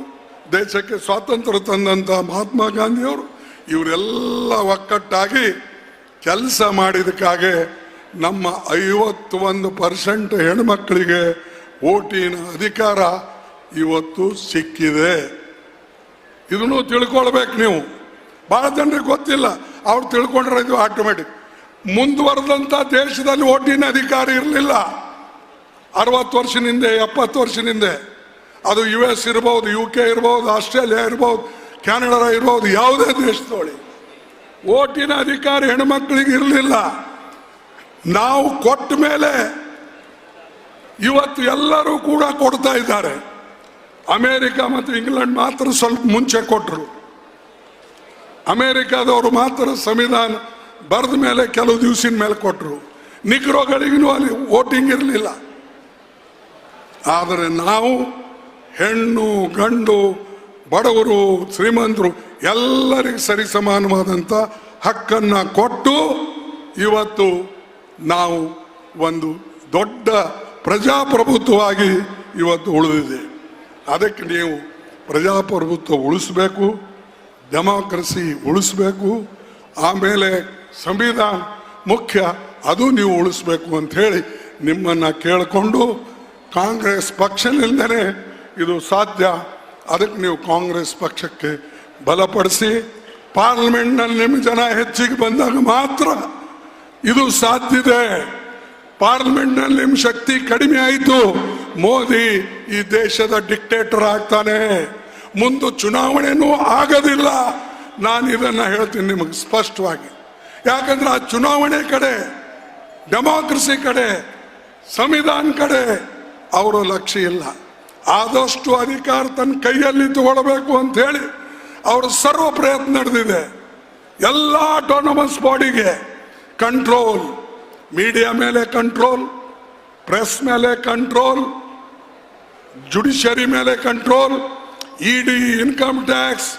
ದೇಶಕ್ಕೆ ಸ್ವಾತಂತ್ರ್ಯ ತಂದಂತ ಮಹಾತ್ಮ ಗಾಂಧಿಯವರು, ಇವರೆಲ್ಲ ಒಕ್ಕಟ್ಟಾಗಿ ಕೆಲಸ ಮಾಡಿದಕ್ಕಾಗೆ ನಮ್ಮ 51% ಹೆಣ್ಮಕ್ಳಿಗೆ ಓಟಿನ ಅಧಿಕಾರ ಇವತ್ತು ಸಿಕ್ಕಿದೆ. ಇದನ್ನು ತಿಳ್ಕೊಳ್ಬೇಕು ನೀವು. ಬಹಳ ಜನರಿಗೆ ಗೊತ್ತಿಲ್ಲ, ಅವ್ರು ತಿಳ್ಕೊಂಡ್ರೆ ಇದು ಆಟೋಮೆಟಿಕ್. ಮುಂದುವರೆದಂತ ದೇಶದಲ್ಲಿ ಓಟಿನ ಅಧಿಕಾರ ಇರಲಿಲ್ಲ 60 ವರ್ಷದಿಂದ, 70 ವರ್ಷದಿಂದ. ಅದು US ಇರ್ಬೋದು, UK ಇರ್ಬೋದು, ಆಸ್ಟ್ರೇಲಿಯಾ ಇರ್ಬೋದು, ಕೆನಡಾ ಇರ್ಬೋದು, ಯಾವುದೇ ದೇಶದೊಳಗೆ ಓಟಿನ ಅಧಿಕಾರ ಹೆಣ್ಮಕ್ಳಿಗೆ ಇರಲಿಲ್ಲ. ನಾವು ಕೊಟ್ಟ ಮೇಲೆ ಇವತ್ತು ಎಲ್ಲರೂ ಕೂಡ ಕೊಡ್ತಾ ಇದ್ದಾರೆ. ಅಮೇರಿಕ ಮತ್ತು ಇಂಗ್ಲೆಂಡ್ ಮಾತ್ರ ಸ್ವಲ್ಪ ಮುಂಚೆ ಕೊಟ್ಟರು. ಅಮೇರಿಕಾದವರು ಮಾತ್ರ ಸಂವಿಧಾನ ಬರೆದ ಮೇಲೆ ಕೆಲವು ದಿವಸಿನ ಮೇಲೆ ಕೊಟ್ಟರು. ನಿಗ್ರೋಗಳಿಗೂ ಅಲ್ಲಿ ವೋಟಿಂಗ್ ಇರಲಿಲ್ಲ. ಆದರೆ ನಾವು ಹೆಣ್ಣು ಗಂಡು, ಬಡವರು, ಶ್ರೀಮಂತರು ಎಲ್ಲರಿಗೂ ಸರಿ ಸಮಾನವಾದಂಥ ಹಕ್ಕನ್ನು ಕೊಟ್ಟು ಇವತ್ತು ನಾವು ಒಂದು ದೊಡ್ಡ ಪ್ರಜಾಪ್ರಭುತ್ವವಾಗಿ ಇವತ್ತು ಉಳಿದಿದೆ. ಅದಕ್ಕೆ ನೀವು ಪ್ರಜಾಪ್ರಭುತ್ವ ಉಳಿಸಬೇಕು, ಡೆಮಾಕ್ರಸಿ ಉಳಿಸಬೇಕು, ಆಮೇಲೆ ಸಂವಿಧಾನ ಮುಖ್ಯ, ಅದು ನೀವು ಉಳಿಸ್ಬೇಕು ಅಂತ ಹೇಳಿ ನಿಮ್ಮನ್ನು ಕೇಳಿಕೊಂಡು, ಕಾಂಗ್ರೆಸ್ ಪಕ್ಷದಿಂದಲೇ ಇದು ಸಾಧ್ಯ. ಅದಕ್ಕೆ ನೀವು ಕಾಂಗ್ರೆಸ್ ಪಕ್ಷಕ್ಕೆ ಬಲಪಡಿಸಿ, ಪಾರ್ಲಿಮೆಂಟ್ನಲ್ಲಿ ನಿಮ್ಮ ಜನ ಹೆಚ್ಚಿಗೆ ಬಂದಾಗ ಮಾತ್ರ ಇದು ಸಾಧ್ಯತೆ. ಪಾರ್ಲಿಮೆಂಟ್ನಲ್ಲಿ ನಿಮ್ಮ ಶಕ್ತಿ ಕಡಿಮೆ ಆಯಿತು, ಮೋದಿ ಈ ದೇಶದ ಡಿಕ್ಟೇಟರ್ ಆಗ್ತಾನೆ, ಮುಂದೆ ಚುನಾವಣೆನೂ ಆಗೋದಿಲ್ಲ. ನಾನು ಇದನ್ನು ಹೇಳ್ತೀನಿ ನಿಮಗೆ ಸ್ಪಷ್ಟವಾಗಿ. ಯಾಕಂದ್ರೆ ಆ ಚುನಾವಣೆ ಕಡೆ, ಡೆಮಾಕ್ರಸಿ ಕಡೆ, ಸಂವಿಧಾನ ಕಡೆ ಅವರ ಲಕ್ಷ್ಯ ಇಲ್ಲ. ಆದಷ್ಟು ಅಧಿಕಾರ ತನ್ನ ಕೈಯಲ್ಲಿ ತಗೊಳ್ಬೇಕು ಅಂತ ಹೇಳಿ ಅವರು ಸರ್ವ ಪ್ರಯತ್ನ ನಡೆದಿದೆ. ಎಲ್ಲ ಆಟೋನಮಸ್ ಬಾಡಿಗೆ ಕಂಟ್ರೋಲ್, ಮೀಡಿಯಾ ಮೇಲೆ ಕಂಟ್ರೋಲ್, ಪ್ರೆಸ್ ಮೇಲೆ ಕಂಟ್ರೋಲ್, ಜುಡಿಷರಿ ಮೇಲೆ ಕಂಟ್ರೋಲ್, ED, ಇನ್ಕಮ್ ಟ್ಯಾಕ್ಸ್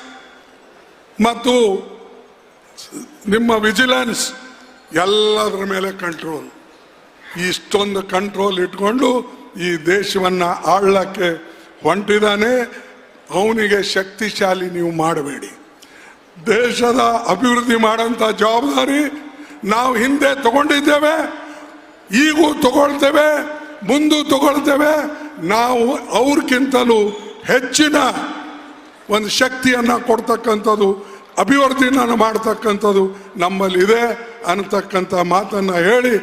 ಮತ್ತು ನಿಮ್ಮ ವಿಜಿಲೆನ್ಸ್ ಎಲ್ಲದರ ಮೇಲೆ ಕಂಟ್ರೋಲ್. ಇಷ್ಟೊಂದು ಕಂಟ್ರೋಲ್ ಇಟ್ಕೊಂಡು ಈ ದೇಶವನ್ನು ಆಳಕ್ಕೆ ಹೊಂಟಿದ್ದಾನೆ. ಅವನಿಗೆ ಶಕ್ತಿಶಾಲಿ ನೀವು ಮಾಡಬೇಡಿ. ದೇಶದ ಅಭಿವೃದ್ಧಿ ಮಾಡೋಂಥ ಜವಾಬ್ದಾರಿ ನಾವು ಹಿಂದೆ ತಗೊಂಡಿದ್ದೇವೆ, ಈಗೂ ತಗೊಳ್ತೇವೆ, ಮುಂದೂ ತಗೊಳ್ತೇವೆ. ನಾವು ಅವ್ರಿಗಿಂತಲೂ ಹೆಚ್ಚಿನ ಒಂದು ಶಕ್ತಿಯನ್ನು ಕೊಡ್ತಕ್ಕಂಥದ್ದು, ಅಭಿವೃದ್ಧಿಯನ್ನು ಮಾಡ್ತಕ್ಕಂಥದ್ದು ನಮ್ಮಲ್ಲಿದೆ ಅನ್ನತಕ್ಕಂಥ ಮಾತನ್ನು ಹೇಳಿ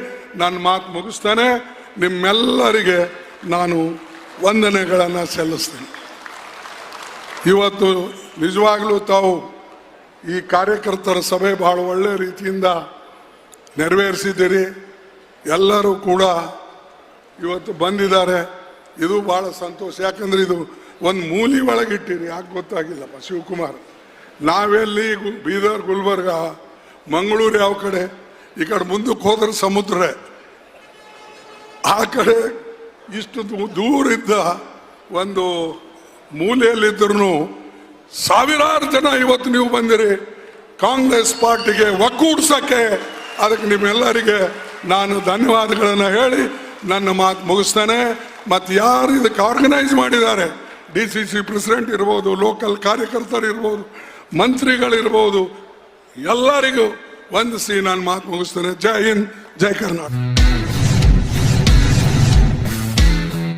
ನನ್ನ ಮಾತು ಮುಗಿಸ್ತೇನೆ. ನಿಮ್ಮೆಲ್ಲರಿಗೆ ನಾನು ವಂದನೆಗಳನ್ನು ಸಲ್ಲಿಸ್ತೇನೆ. ಇವತ್ತು ನಿಜವಾಗ್ಲೂ ತಾವು ಈ ಕಾರ್ಯಕರ್ತರ ಸಭೆ ಬಹಳ ಒಳ್ಳೆಯ ರೀತಿಯಿಂದ ನೆರವೇರಿಸಿದ್ದೀರಿ. ಎಲ್ಲರೂ ಕೂಡ ಇವತ್ತು ಬಂದಿದ್ದಾರೆ. ಇದು ಬಹಳ ಸಂತೋಷ. ಯಾಕಂದ್ರೆ ಇದು ಒಂದು ಮೂಲಿ ಒಳಗಿಟ್ಟಿರಿ, ಯಾಕೆ ಗೊತ್ತಾಗಿಲ್ಲಪ್ಪ ಶಿವಕುಮಾರ್. ನಾವೆಲ್ಲಿ ಬೀದರ್, ಗುಲ್ಬರ್ಗ, ಮಂಗಳೂರು, ಯಾವ ಕಡೆ ಈ ಕಡೆ ಮುಂದಕ್ಕೆ ಹೋದ್ರೆ ಸಮುದ್ರ, ಆ ಕಡೆ ಇಷ್ಟು ದೂರಿದ್ದ ಒಂದು ಮೂಲೆಯಲ್ಲಿದ್ದರೂ ಸಾವಿರಾರು ಜನ ಇವತ್ತು ನೀವು ಬಂದಿರಿ ಕಾಂಗ್ರೆಸ್ ಪಾರ್ಟಿಗೆ ಒಕ್ಕೂಡ್ಸಕ್ಕೆ. ಅದಕ್ಕೆ ನಿಮ್ಮೆಲ್ಲರಿಗೆ ನಾನು ಧನ್ಯವಾದಗಳನ್ನು ಹೇಳಿ ನನ್ನ ಮಾತು ಮುಗಿಸ್ತೇನೆ. ಮತ್ತು ಯಾರು ಇದಕ್ಕೆ ಆರ್ಗನೈಸ್ ಮಾಡಿದ್ದಾರೆ, DCC ಪ್ರೆಸಿಡೆಂಟ್ ಇರ್ಬೋದು, ಲೋಕಲ್ ಕಾರ್ಯಕರ್ತರು ಇರ್ಬೋದು, ಮಂತ್ರಿಗಳಿರ್ಬೋದು, ಎಲ್ಲರಿಗೂ ವಂದಿಸಿ ನಾನು ಮಾತು ಮುಗಿಸ್ತೇನೆ. ಜೈ ಹಿಂದ್, ಜೈ ಕರ್ನಾಟಕ.